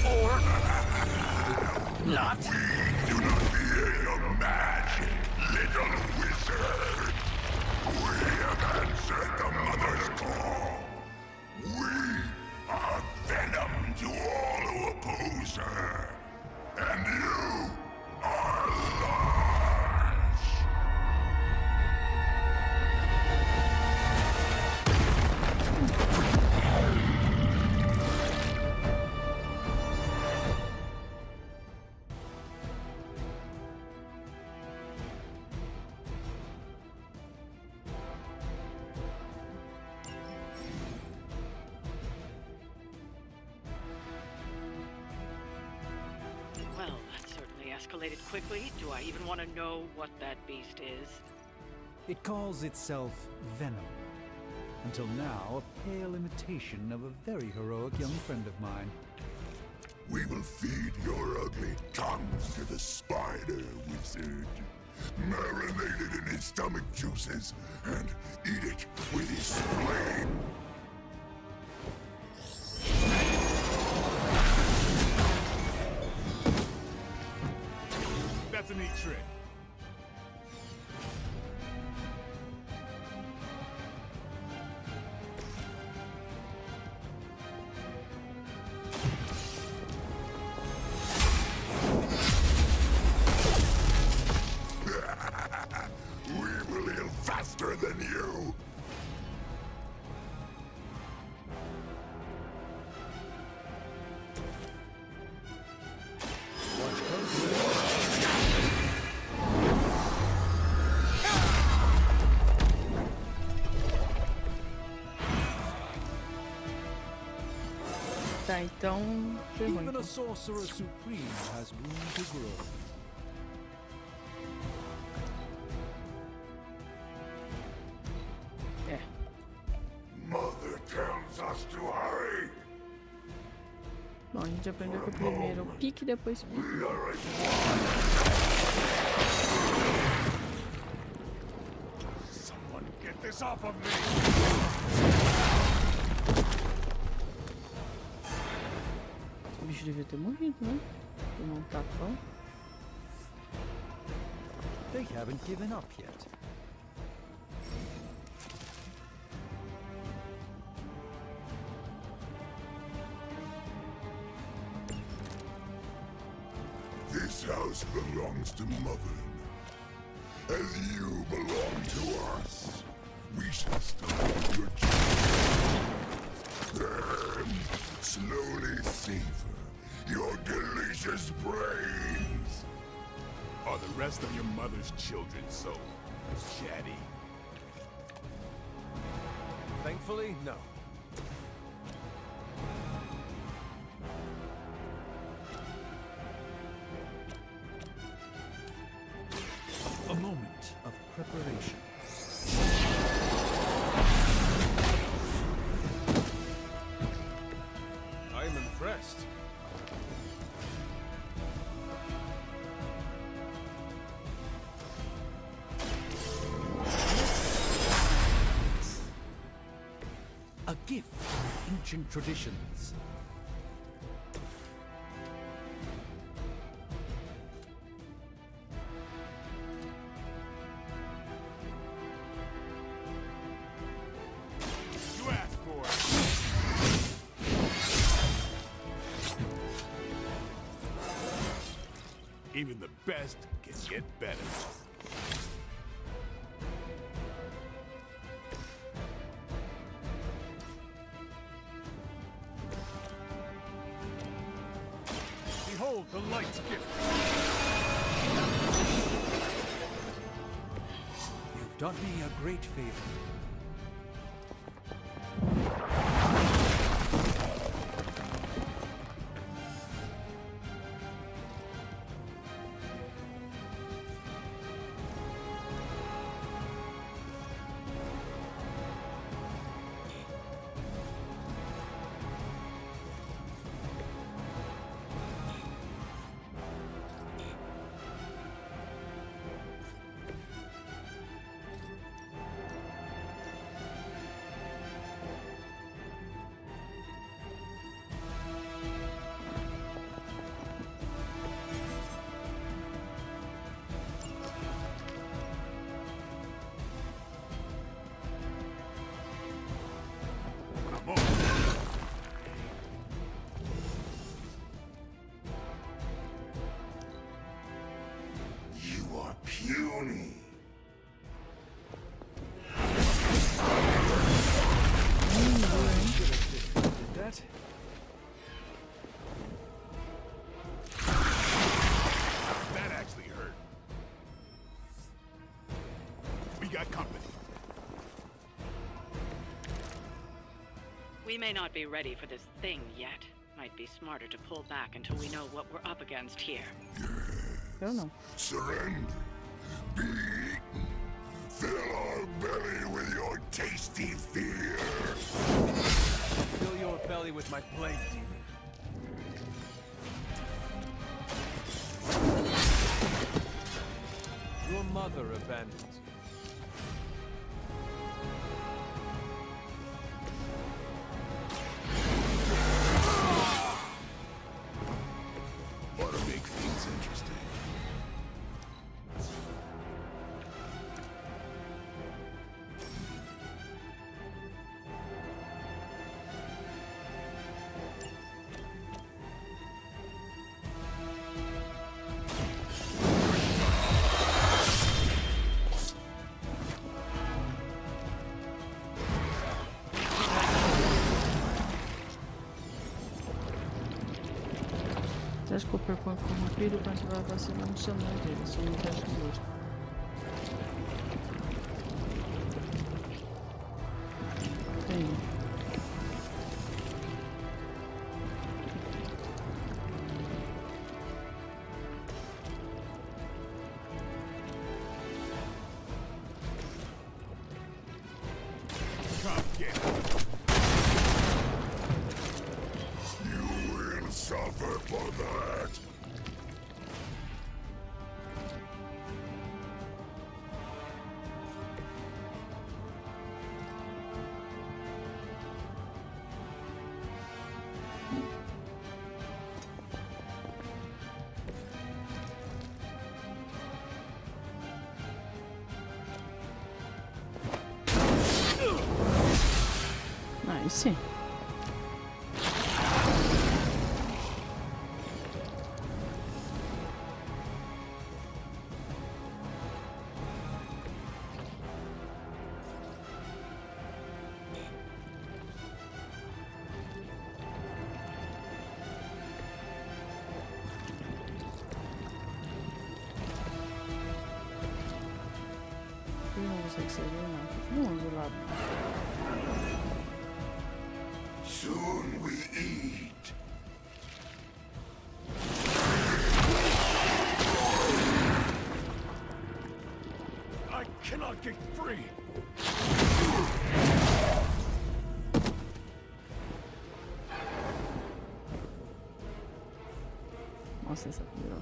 Or not. We do not fear your magic, little wizard. We have answered the Mother's call. We are venom to all who oppose her. And you are large. escalated quickly. Do I even want to know what that beast is? It calls itself Venom. Until now, a pale imitation of a very heroic young friend of mine. We will feed your ugly tongues to the spider wizard. Marinate it in his stomach juices and eat it with his spleen. That's a neat trick. We will heal faster than you. Tá, então. ferrou, Even então. a sorcerer supreme has room to grow. É. Mother tells us to hurry. Bom, a gente aprendeu que o primeiro pique, depois pique. Someone get this off of me. O bicho devia ter morrido, né? Tomou um tapão. They haven't given up yet. This house belongs to Mother. As you belong to us. We shall start your journey. Then, slowly savor your delicious brains. Are the rest of your mother's children so chatty? Thankfully, no. A moment of preparation. I am impressed. A gift of ancient traditions. You asked for it. Even the best can get better. Behold the light's gift. You've done me a great favor. You are puny. Did that? That actually hurt. We got company. We may not be ready for this thing yet. Might be smarter to pull back until we know what we're up against here. Yes. Eu não. Surrender. Be eaten. Fill our belly with your tasty fear. Fill your belly with my blade, demon. Your mother abandons you. Ought to make things interesting. Teste com o percurso corrompido para ativar a vacina emocional dele. Isso não teste justo. Aí. Come get it. You will suffer for that. Aí sim. Eu não sei que seria, não. Vamos do lado. Soon we eat. I cannot get free. Nossa, essa pior.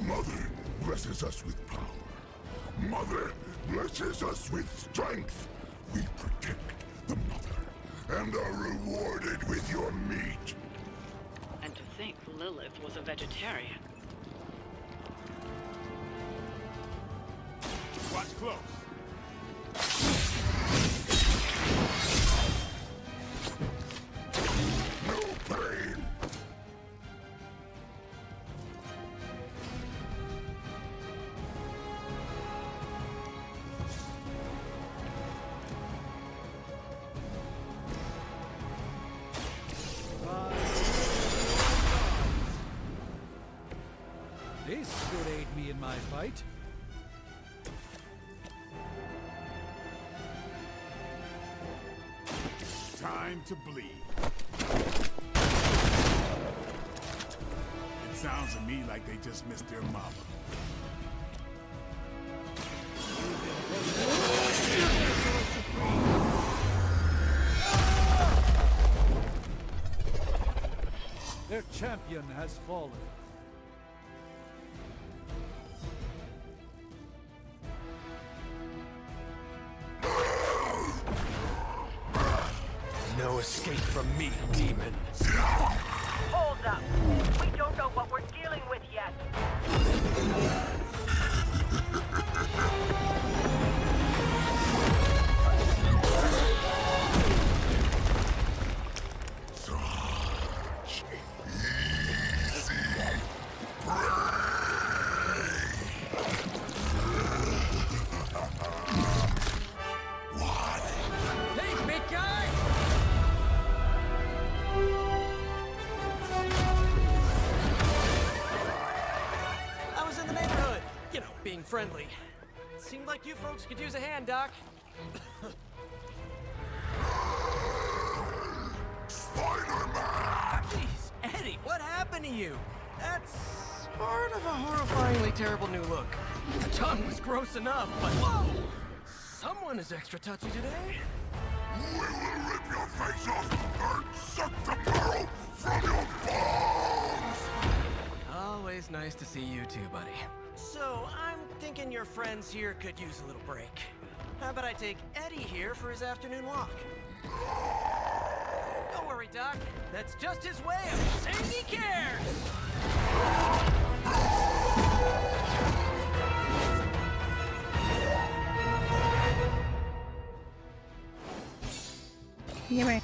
Mother blesses us with power. Mother blesses us with strength. We protect the mother and are rewarded with your meat. And to think Lilith was a vegetarian. Watch close. No pain. This should aid me in my fight. Time to bleed. It sounds to me like they just missed their mama. Their champion has fallen. No escape from me, demon. Hold up. We don't know what we're dealing with yet. Such easy prey. What? Hey, big guy! I was in the neighborhood. You know, being friendly. Seemed like you folks could use a hand, Doc. Eddie, what happened to you? That's sort of a horrifyingly terrible new look. The tongue was gross enough, but whoa! Someone is extra touchy today. We will rip your face off and suck the marrow from your bones! Always nice to see you too, buddy. So, I'm thinking your friends here could use a little break. How about I take Eddie here for his afternoon walk? Don't worry, Doc. That's just his way of saying he cares! Gimme.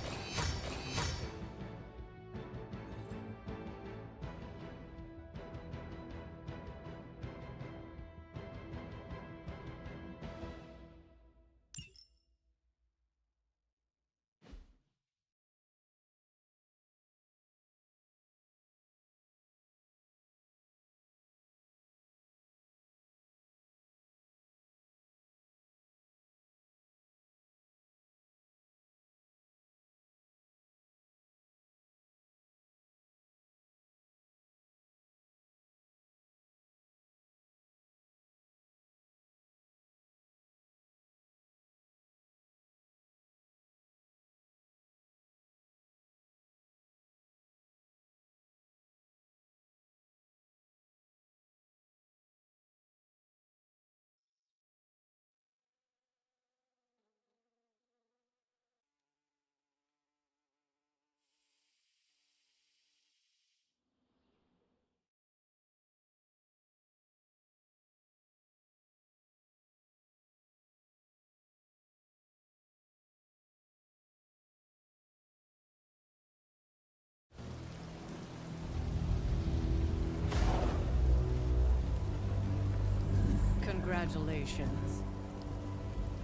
Congratulations.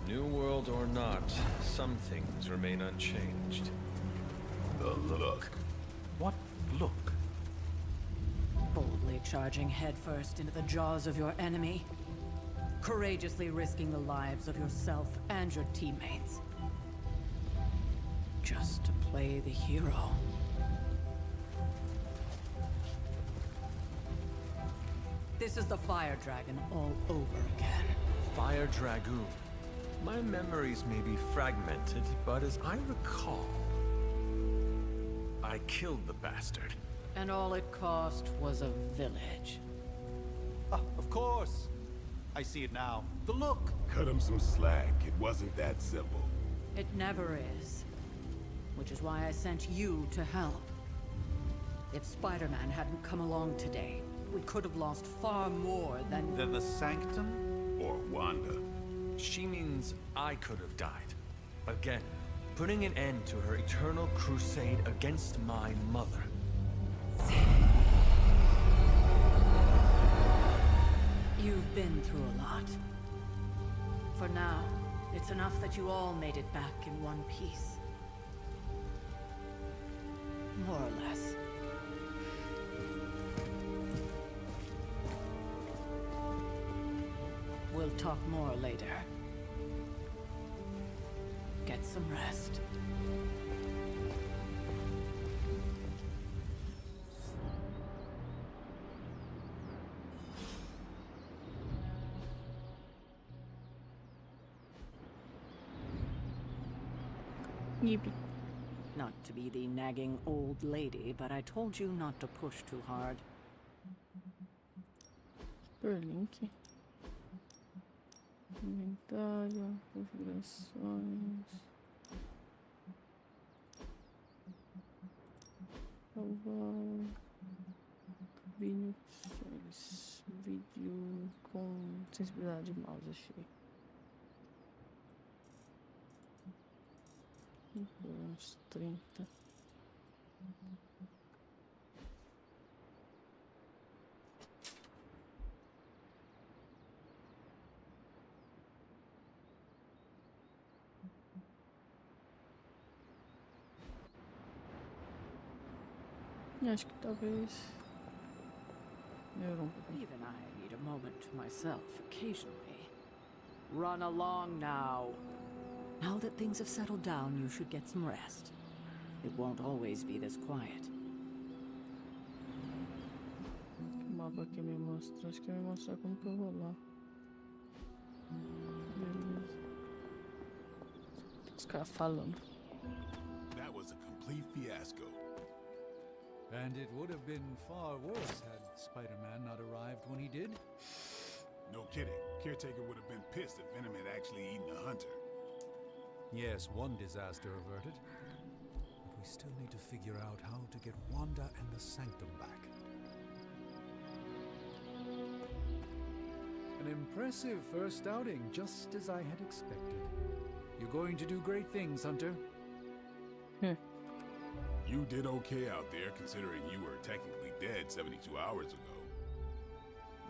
New world or not, some things remain unchanged. The look. What look? Boldly charging headfirst into the jaws of your enemy. Courageously risking the lives of yourself and your teammates. Just to play the hero. This is the Fire Dragon all over again. Fire Dragoon. My memories may be fragmented, but as I recall, I killed the bastard. And all it cost was a village. Ah, of course. I see it now. The look. Cut him some slack. It wasn't that simple. It never is. Which is why I sent you to help. If Spider-Man hadn't come along today, we could have lost far more than... Than the Sanctum? Or Wanda. She means I could have died. Again, putting an end to her eternal crusade against my mother. You've been through a lot. For now, it's enough that you all made it back in one piece. More or less. We'll talk more later. Get some rest. Yippee. Not to be the nagging old lady, but I told you not to push too hard. Super link. Inventário, configurações. Salvar. Cabine opções. Vídeo com sensibilidade de mouse, achei. Uns 30. Acho que talvez melhorou pouquinho. Even I need a moment to myself occasionally. Run along now. Now that things have settled down, you should get some rest. It won't always be this quiet. mapa que me mostra. Acho que vai me mostrar como que eu vou lá. Beleza. Os caras falando. That was a complete fiasco. And it would have been far worse had Spider-Man not arrived when he did. No kidding. Caretaker would have been pissed if Venom had actually eaten a hunter. Yes, one disaster averted. But we still need to figure out how to get Wanda and the Sanctum back. An impressive first outing, just as I had expected. You're going to do great things, Hunter. You did okay out there, considering you were technically dead 72 hours ago.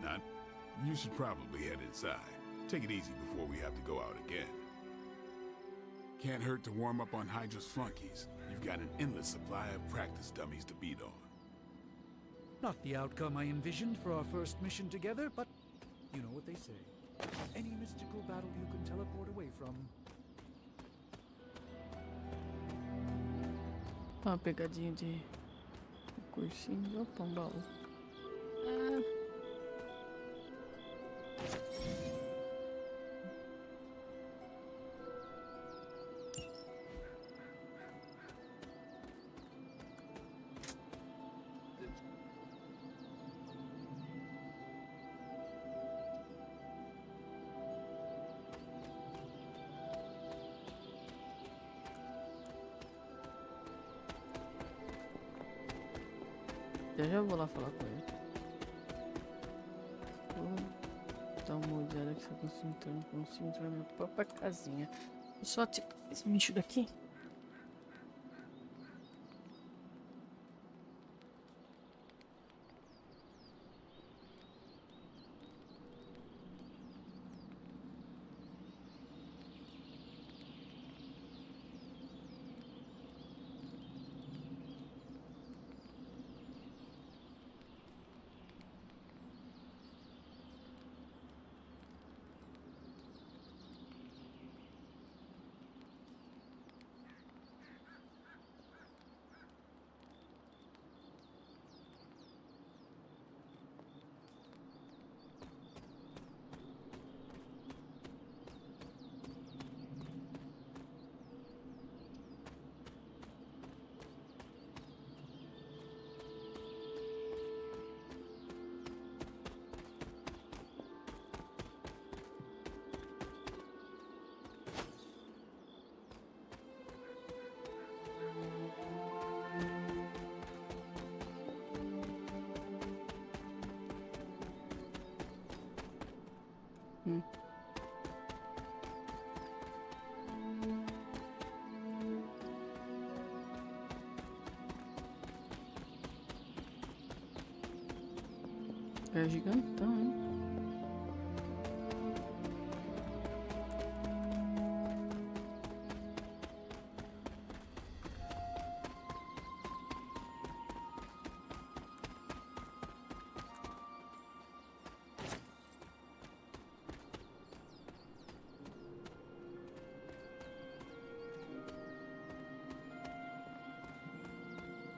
Not. You should probably head inside. Take it easy before we have to go out again. Can't hurt to warm up on Hydra's flunkies. You've got an endless supply of practice dummies to beat on. Not the outcome I envisioned for our first mission together, but you know what they say. Any mystical battle you can teleport away from. Uma pegadinha de cursinho. Opa, um baú. Ah. Eu já vou lá falar com ele. Vou dar uma olhada aqui se eu consigo entrar na minha própria casinha. Vou só tirar esse bicho daqui. É gigantão, hein?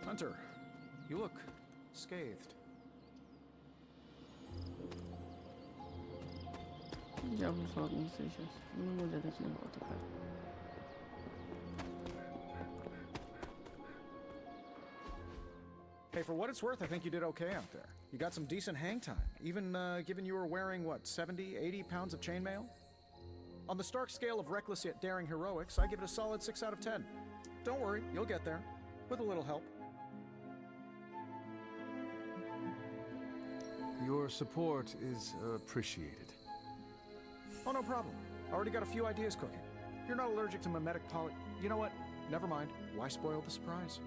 Hunter, you look scathed. Já vou falar com vocês, já. Dá uma olhada aqui em volta, cara. Hey, for what it's worth, I think you did okay out there. You got some decent hang time, even given you were wearing, what, 70, 80 pounds of chainmail? On the Stark scale of reckless yet daring heroics, I give it a solid 6 out of 10. Don't worry, you'll get there, with a little help. Your support is appreciated. Oh, no problem. Already got a few ideas cooking. You're not allergic to mimetic poly... You know what? Never mind. Why spoil the surprise?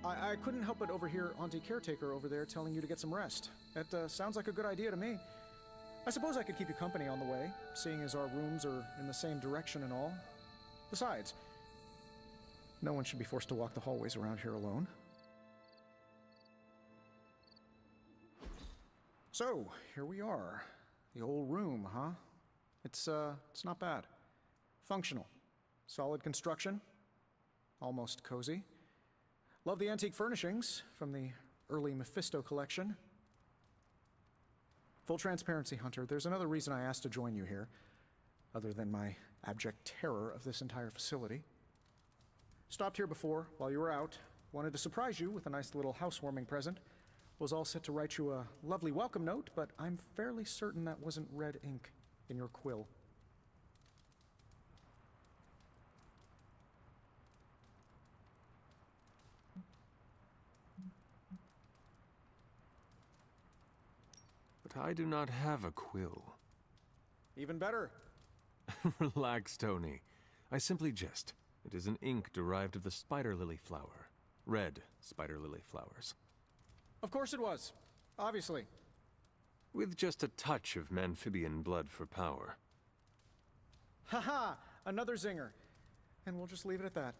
I couldn't help but overhear Auntie Caretaker over there telling you to get some rest. That sounds like a good idea to me. I suppose I could keep you company on the way, seeing as our rooms are in the same direction and all. Besides, no one should be forced to walk the hallways around here alone. So, here we are. The old room, huh? It's not bad. Functional. Solid construction. Almost cozy. Love the antique furnishings from the early Mephisto collection. Full transparency, Hunter, there's another reason I asked to join you here, other than my abject terror of this entire facility. Stopped here before, while you were out. Wanted to surprise you with a nice little housewarming present. Was all set to write you a lovely welcome note, but I'm fairly certain that wasn't red ink in your quill. But I do not have a quill. Even better. Relax, Tony. I simply jest. It is an ink derived of the spider lily flower. Red spider lily flowers. Of course it was. Obviously. With just a touch of amphibian blood for power. Haha! Another zinger. And we'll just leave it at that.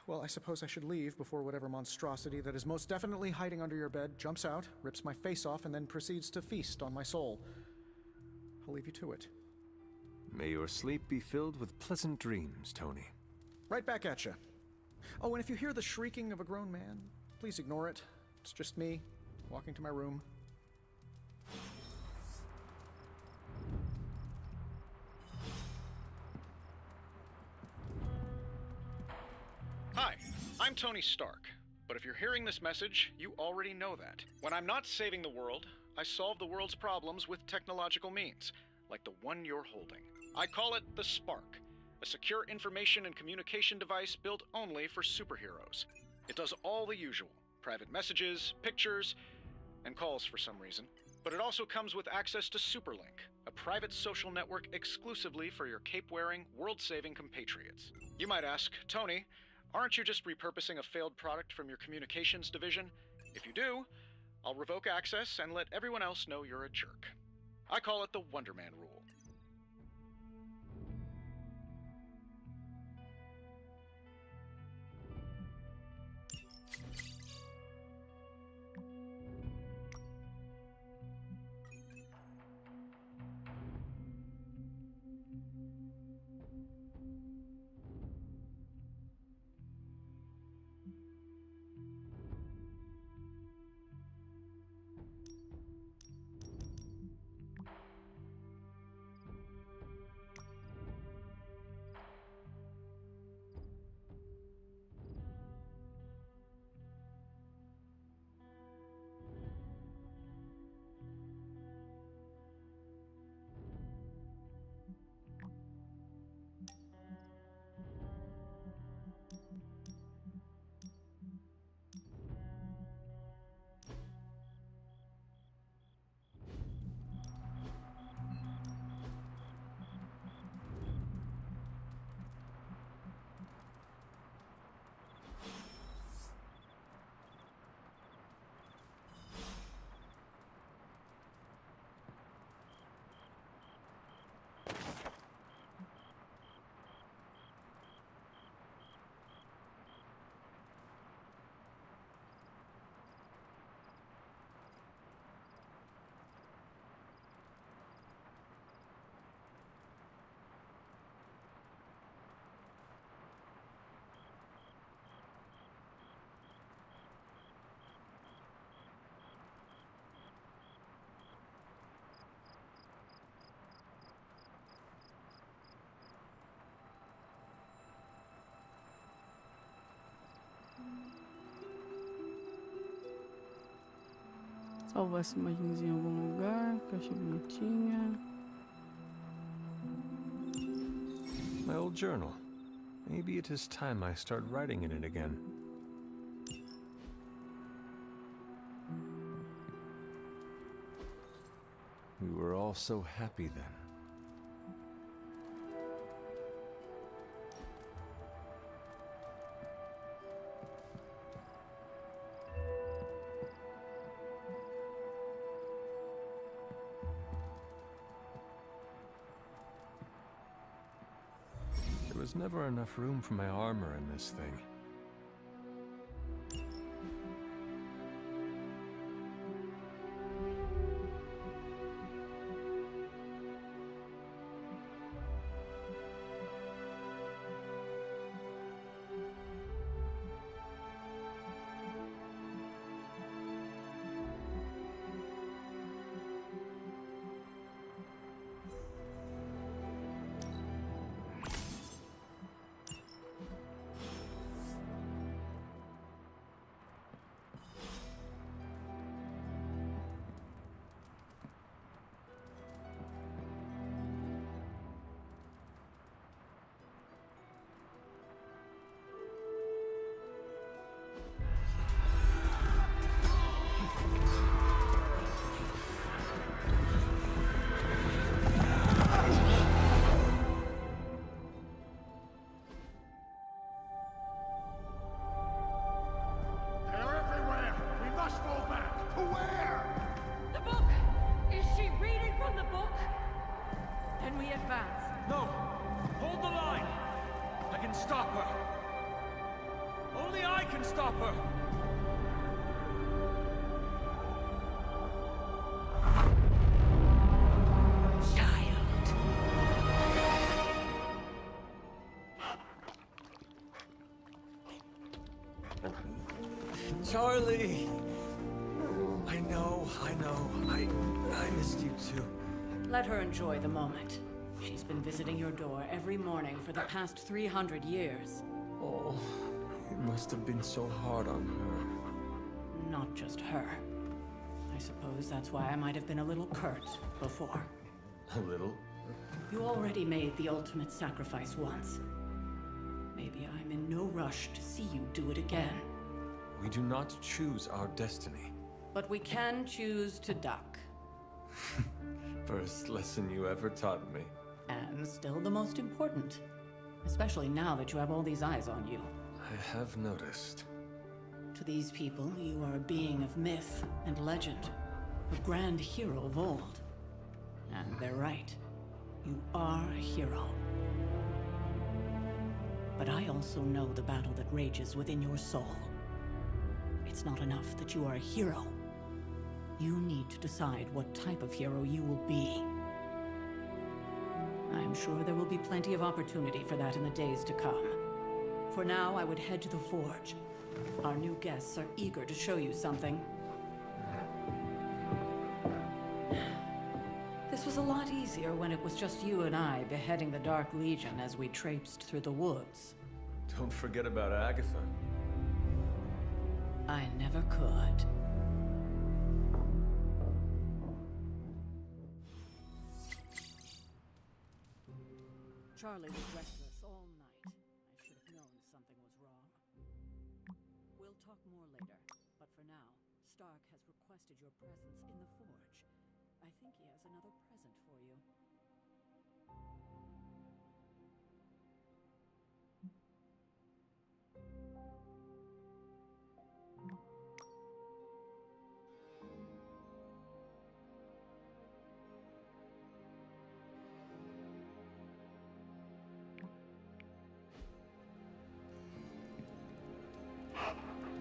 Well, I suppose I should leave before whatever monstrosity that is most definitely hiding under your bed jumps out, rips my face off, and then proceeds to feast on my soul. I'll leave you to it. May your sleep be filled with pleasant dreams, Tony. Right back at you. Oh, and if you hear the shrieking of a grown man, please ignore it. It's just me, walking to my room. Hi, I'm Tony Stark, but if you're hearing this message, you already know that. When I'm not saving the world, I solve the world's problems with technological means, like the one you're holding. I call it the Spark, a secure information and communication device built only for superheroes. It does all the usual, private messages, pictures, and calls for some reason. But it also comes with access to Superlink, a private social network exclusively for your cape-wearing, world-saving compatriots. You might ask, Tony, aren't you just repurposing a failed product from your communications division? If you do, I'll revoke access and let everyone else know you're a jerk. I call it the Wonder Man rule. Salvar essa imagenzinha em algum lugar, que eu achei bonitinha. My old journal. Maybe it is time I start writing in it again. We were all so happy then. There was never enough room for my armor in this thing. we advance. No! Hold the line! I can stop her! Only I can stop her! Charlie! I know. I missed you too. Let her enjoy the moment. She's been visiting your door every morning for the past 300 years. Oh, it must have been so hard on her. Not just her. I suppose that's why I might have been a little curt before. A little? You already made the ultimate sacrifice once. Maybe I'm in no rush to see you do it again. We do not choose our destiny. But we can choose to duck. First lesson you ever taught me. And still the most important. Especially now that you have all these eyes on you. I have noticed. To these people, you are a being of myth and legend. A grand hero of old. And they're right. You are a hero. But I also know the battle that rages within your soul. It's not enough that you are a hero. You need to decide what type of hero you will be. I'm sure there will be plenty of opportunity for that in the days to come. For now, I would head to the forge. Our new guests are eager to show you something. This was a lot easier when it was just you and I beheading the Dark Legion as we traipsed through the woods. Don't forget about Agatha. I never could. Charlie was restless all night. I should have known something was wrong. We'll talk more later, but for now, Stark has requested your presence in the forge. I think he has another present for you.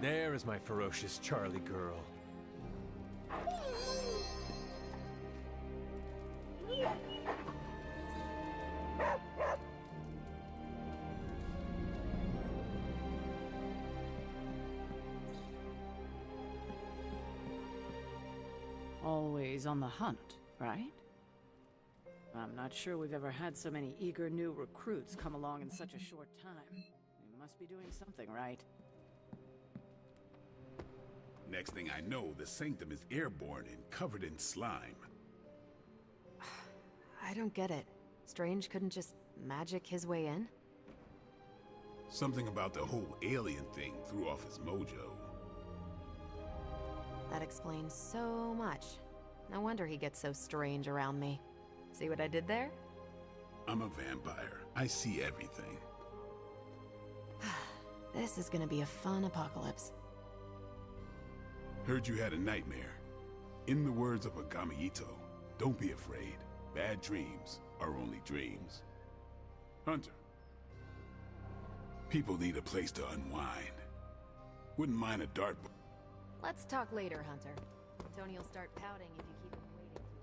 There is my ferocious Charlie girl. Always on the hunt, right? I'm not sure we've ever had so many eager new recruits come along in such a short time. We must be doing something right. Next thing I know, the sanctum is airborne and covered in slime. I don't get it. Strange couldn't just magic his way in? Something about the whole alien thing threw off his mojo. That explains so much. No wonder he gets so strange around me. See what I did there? I'm a vampire. I see everything. This is gonna be a fun apocalypse. Heard you had a nightmare. In the words of a Gamito, don't be afraid. Bad dreams are only dreams. Hunter. People need a place to unwind. Wouldn't mind a dartboard. Let's talk later, Hunter. Tony will start pouting if you keep him waiting too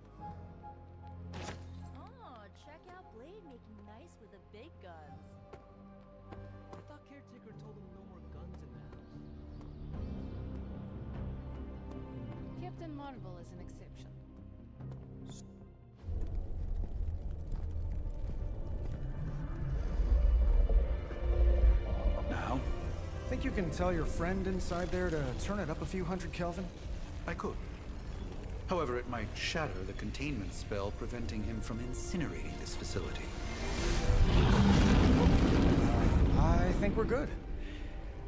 long. Oh, check out Blade making nice with the big guns. I thought Caretaker told him no more guns in the house. Captain Marvel is an exception. Now? Think you can tell your friend inside there to turn it up a few hundred Kelvin? I could. However, it might shatter the containment spell preventing him from incinerating this facility. I think we're good.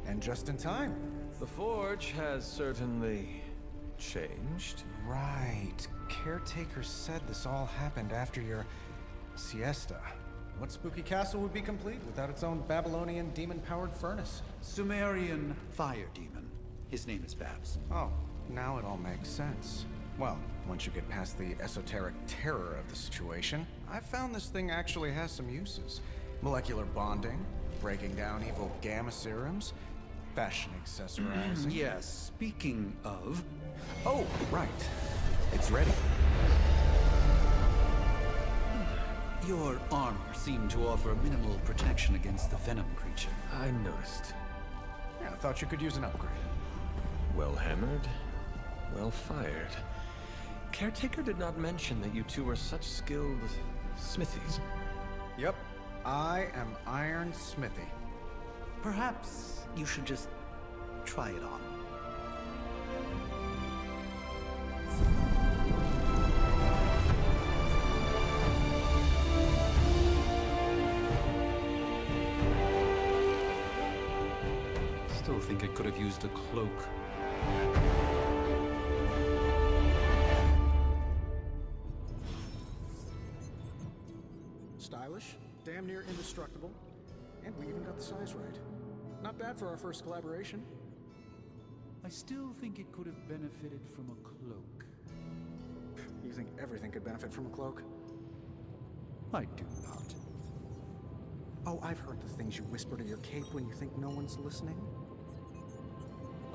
And just in time. The forge has certainly changed. Right. Caretaker said this all happened after your siesta. What spooky castle would be complete without its own Babylonian demon-powered furnace? Sumerian fire demon. His name is Babs. Oh, now it all makes sense. Well, once you get past the esoteric terror of the situation, I've found this thing actually has some uses. Molecular bonding, breaking down evil gamma serums, fashion accessorizing. Yes, speaking of... Oh, right. It's ready. Your armor seemed to offer minimal protection against the venom creature. I noticed. Yeah, I thought you could use an upgrade. Well hammered, well fired. Caretaker did not mention that you two are such skilled smithies. Yep, I am Iron Smithy. Perhaps you should just try it on. Still think I could have used a cloak. Stylish, damn near indestructible, and we even got the size right. Not bad for our first collaboration. I still think it could have benefited from a cloak. You think everything could benefit from a cloak? I do not. Oh, I've heard the things you whisper to your cape when you think no one's listening.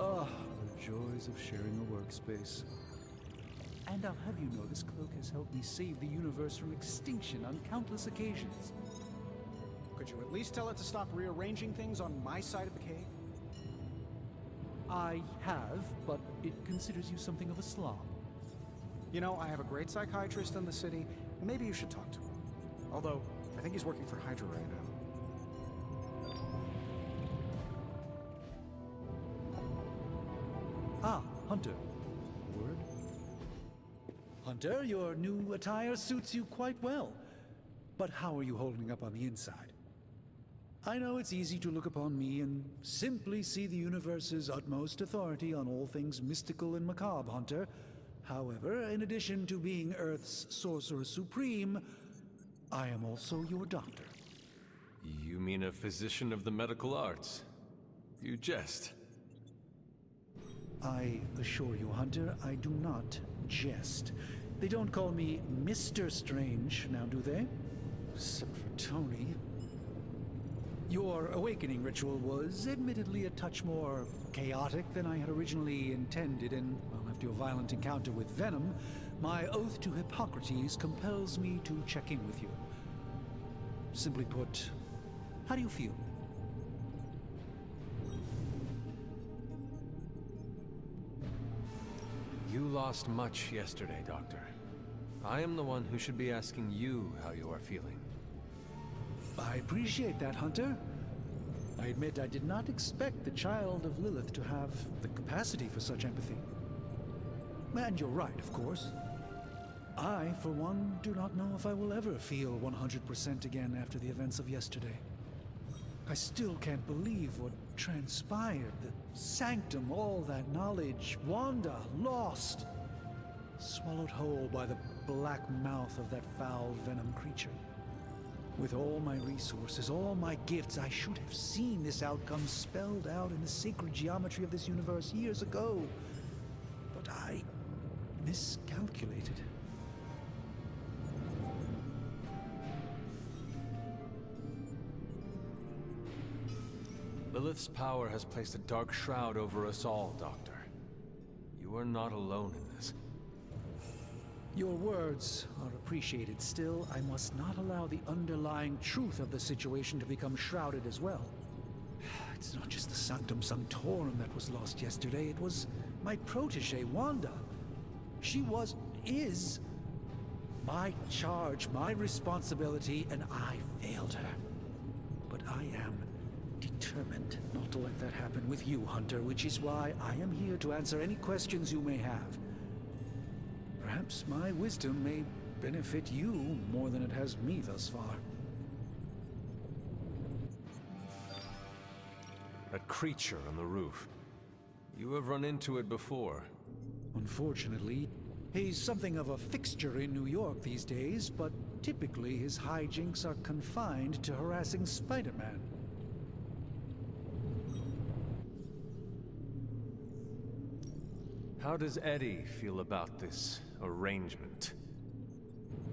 Ah, the joys of sharing a workspace. And I'll have you know this cloak has helped me save the universe from extinction on countless occasions. Could you at least tell it to stop rearranging things on my side of the cave? I have, but it considers you something of a slob. You know, I have a great psychiatrist in the city. Maybe you should talk to him. Although, I think he's working for Hydra right now. Ah, Hunter. Word? Hunter, your new attire suits you quite well. But how are you holding up on the inside? I know it's easy to look upon me and simply see the universe's utmost authority on all things mystical and macabre, Hunter. However, in addition to being Earth's Sorcerer Supreme, I am also your doctor. You mean a physician of the medical arts? You jest. I assure you, Hunter, I do not jest. They don't call me Mr. Strange, now do they? Except for Tony. Your awakening ritual was admittedly a touch more chaotic than I had originally intended, and well, after your violent encounter with Venom, my oath to Hippocrates compels me to check in with you. Simply put, how do you feel? You lost much yesterday, Doctor. I am the one who should be asking you how you are feeling. I appreciate that, Hunter. I admit I did not expect the child of Lilith to have the capacity for such empathy. And you're right, of course. I, for one, do not know if I will ever feel 100% again after the events of yesterday. I still can't believe what transpired. The sanctum, all that knowledge, Wanda, lost. Swallowed whole by the black mouth of that foul venom creature. With all my resources, all my gifts, I should have seen this outcome spelled out in the sacred geometry of this universe years ago. But I miscalculated. Lilith's power has placed a dark shroud over us all, Doctor. You are not alone in this. Your words are appreciated. Still, I must not allow the underlying truth of the situation to become shrouded as well. It's not just the Sanctum Sanctorum that was lost yesterday. It was my protege, Wanda. She is my charge, my responsibility, and I failed her. But I am determined not to let that happen with you, Hunter, which is why I am here to answer any questions you may have. Perhaps my wisdom may benefit you more than it has me thus far. That creature on the roof. You have run into it before. Unfortunately, he's something of a fixture in New York these days, but typically his hijinks are confined to harassing Spider-Man. How does Eddie feel about this arrangement?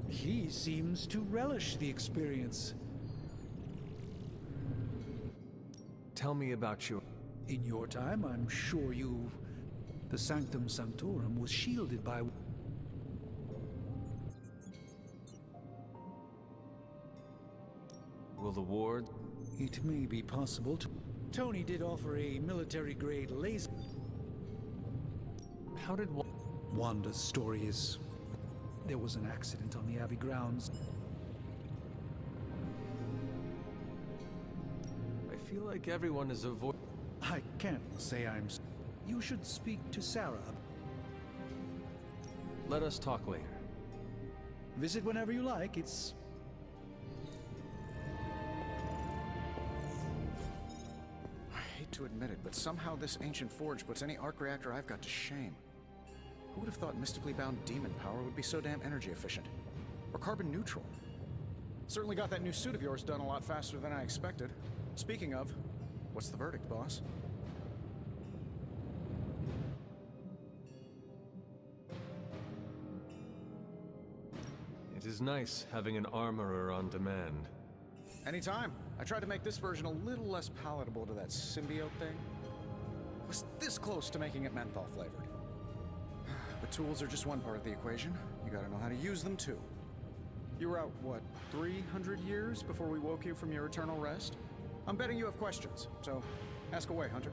He seems to relish the experience. Tell me about your... In your time, I'm sure you... The Sanctum Sanctorum was shielded by... Will the ward... It may be possible to... Tony did offer a military-grade laser... How did... Wanda's story is... There was an accident on the Abbey grounds. I feel like everyone is avoiding... I can't say I'm... You should speak to Sarah. Let us talk later. Visit whenever you like, it's... I hate to admit it, but somehow this ancient forge puts any arc reactor I've got to shame. Who would have thought mystically bound demon power would be so damn energy efficient? Or carbon neutral? Certainly got that new suit of yours done a lot faster than I expected. Speaking of, what's the verdict, boss? It is nice having an armorer on demand. Anytime. I tried to make this version a little less palatable to that symbiote thing. Was this close to making it menthol flavored. But tools are just one part of the equation. You gotta know how to use them too. You were out, what, 300 years before we woke you from your eternal rest? I'm betting you have questions, so ask away, Hunter.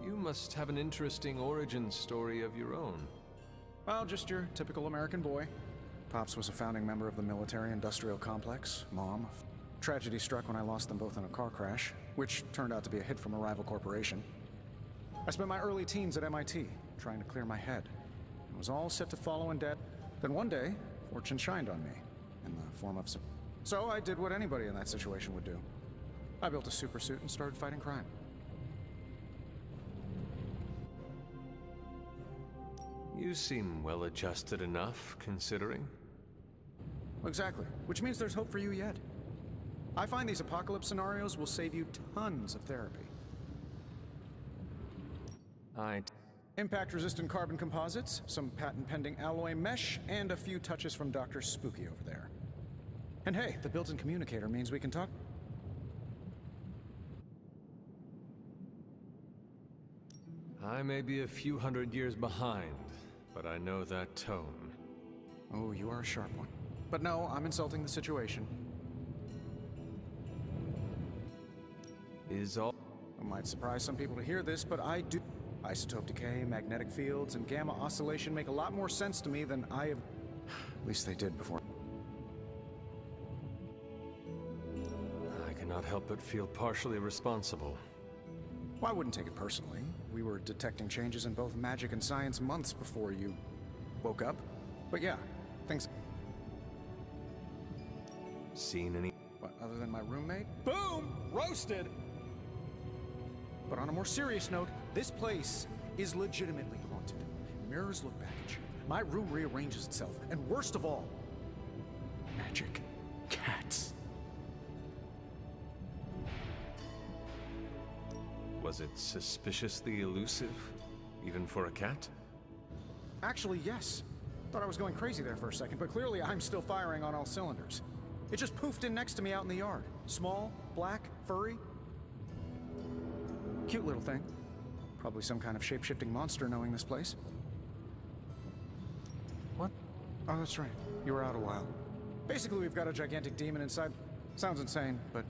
You must have an interesting origin story of your own. Well, just your typical American boy. Pops was a founding member of the military-industrial complex. Mom, tragedy struck when I lost them both in a car crash, which turned out to be a hit from a rival corporation. I spent my early teens at MIT, trying to clear my head, and was all set to follow in debt. Then one day, fortune shined on me, in the form of some... So I did what anybody in that situation would do. I built a super suit and started fighting crime. You seem well-adjusted enough, considering. Exactly, which means there's hope for you yet. I find these apocalypse scenarios will save you tons of therapy. Impact-resistant carbon composites, some patent-pending alloy mesh, and a few touches from Dr. Spooky over there. And hey, the built-in communicator means we can talk... I may be a few hundred years behind, but I know that tone. Oh, you are a sharp one. But no, I'm insulting the situation. Is all... It might surprise some people to hear this, but I do... Isotope decay, magnetic fields, and gamma oscillation make a lot more sense to me than I have... At least they did before. I cannot help but feel partially responsible. Well, I wouldn't take it personally. We were detecting changes in both magic and science months before you woke up. But yeah, things... Seen any... What, other than my roommate? Boom! Roasted! But on a more serious note, this place is legitimately haunted. Mirrors look back at you. My room rearranges itself. And worst of all, magic cats. Was it suspiciously elusive, even for a cat? Actually, yes. Thought I was going crazy there for a second, but clearly I'm still firing on all cylinders. It just poofed in next to me out in the yard. Small, black, furry. Cute little thing. Probably some kind of shape-shifting monster knowing this place. What? Oh, that's right. You were out a while. Basically, we've got a gigantic demon inside. Sounds insane, but...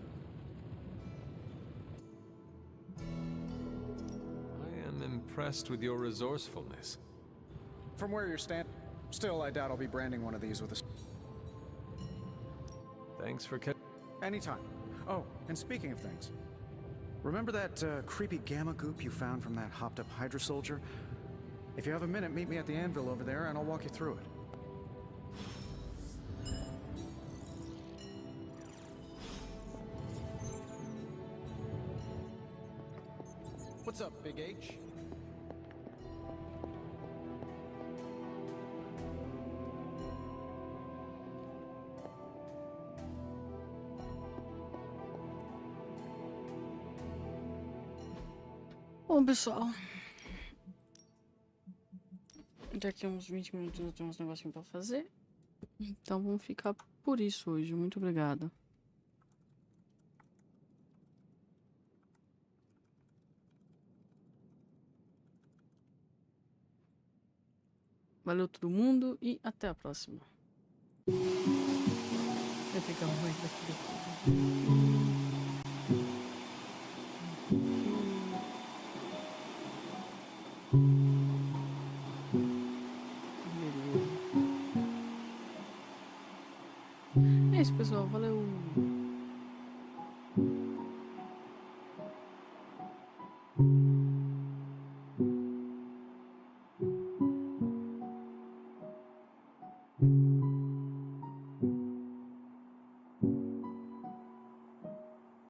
I am impressed with your resourcefulness. From where you're standing, still, I doubt I'll be branding one of these with a... Thanks for Anytime. Oh, and speaking of things, remember that creepy gamma goop you found from that hopped-up Hydra soldier? If you have a minute, meet me at the anvil over there, and I'll walk you through it. What's up, Big H? Bom, pessoal. Daqui a uns 20 minutos eu tenho uns negocinhos pra fazer. Então vamos ficar por isso hoje. Muito obrigada. Valeu todo mundo e até a próxima. Vai ficar ruim daqui. É isso, pessoal. Valeu.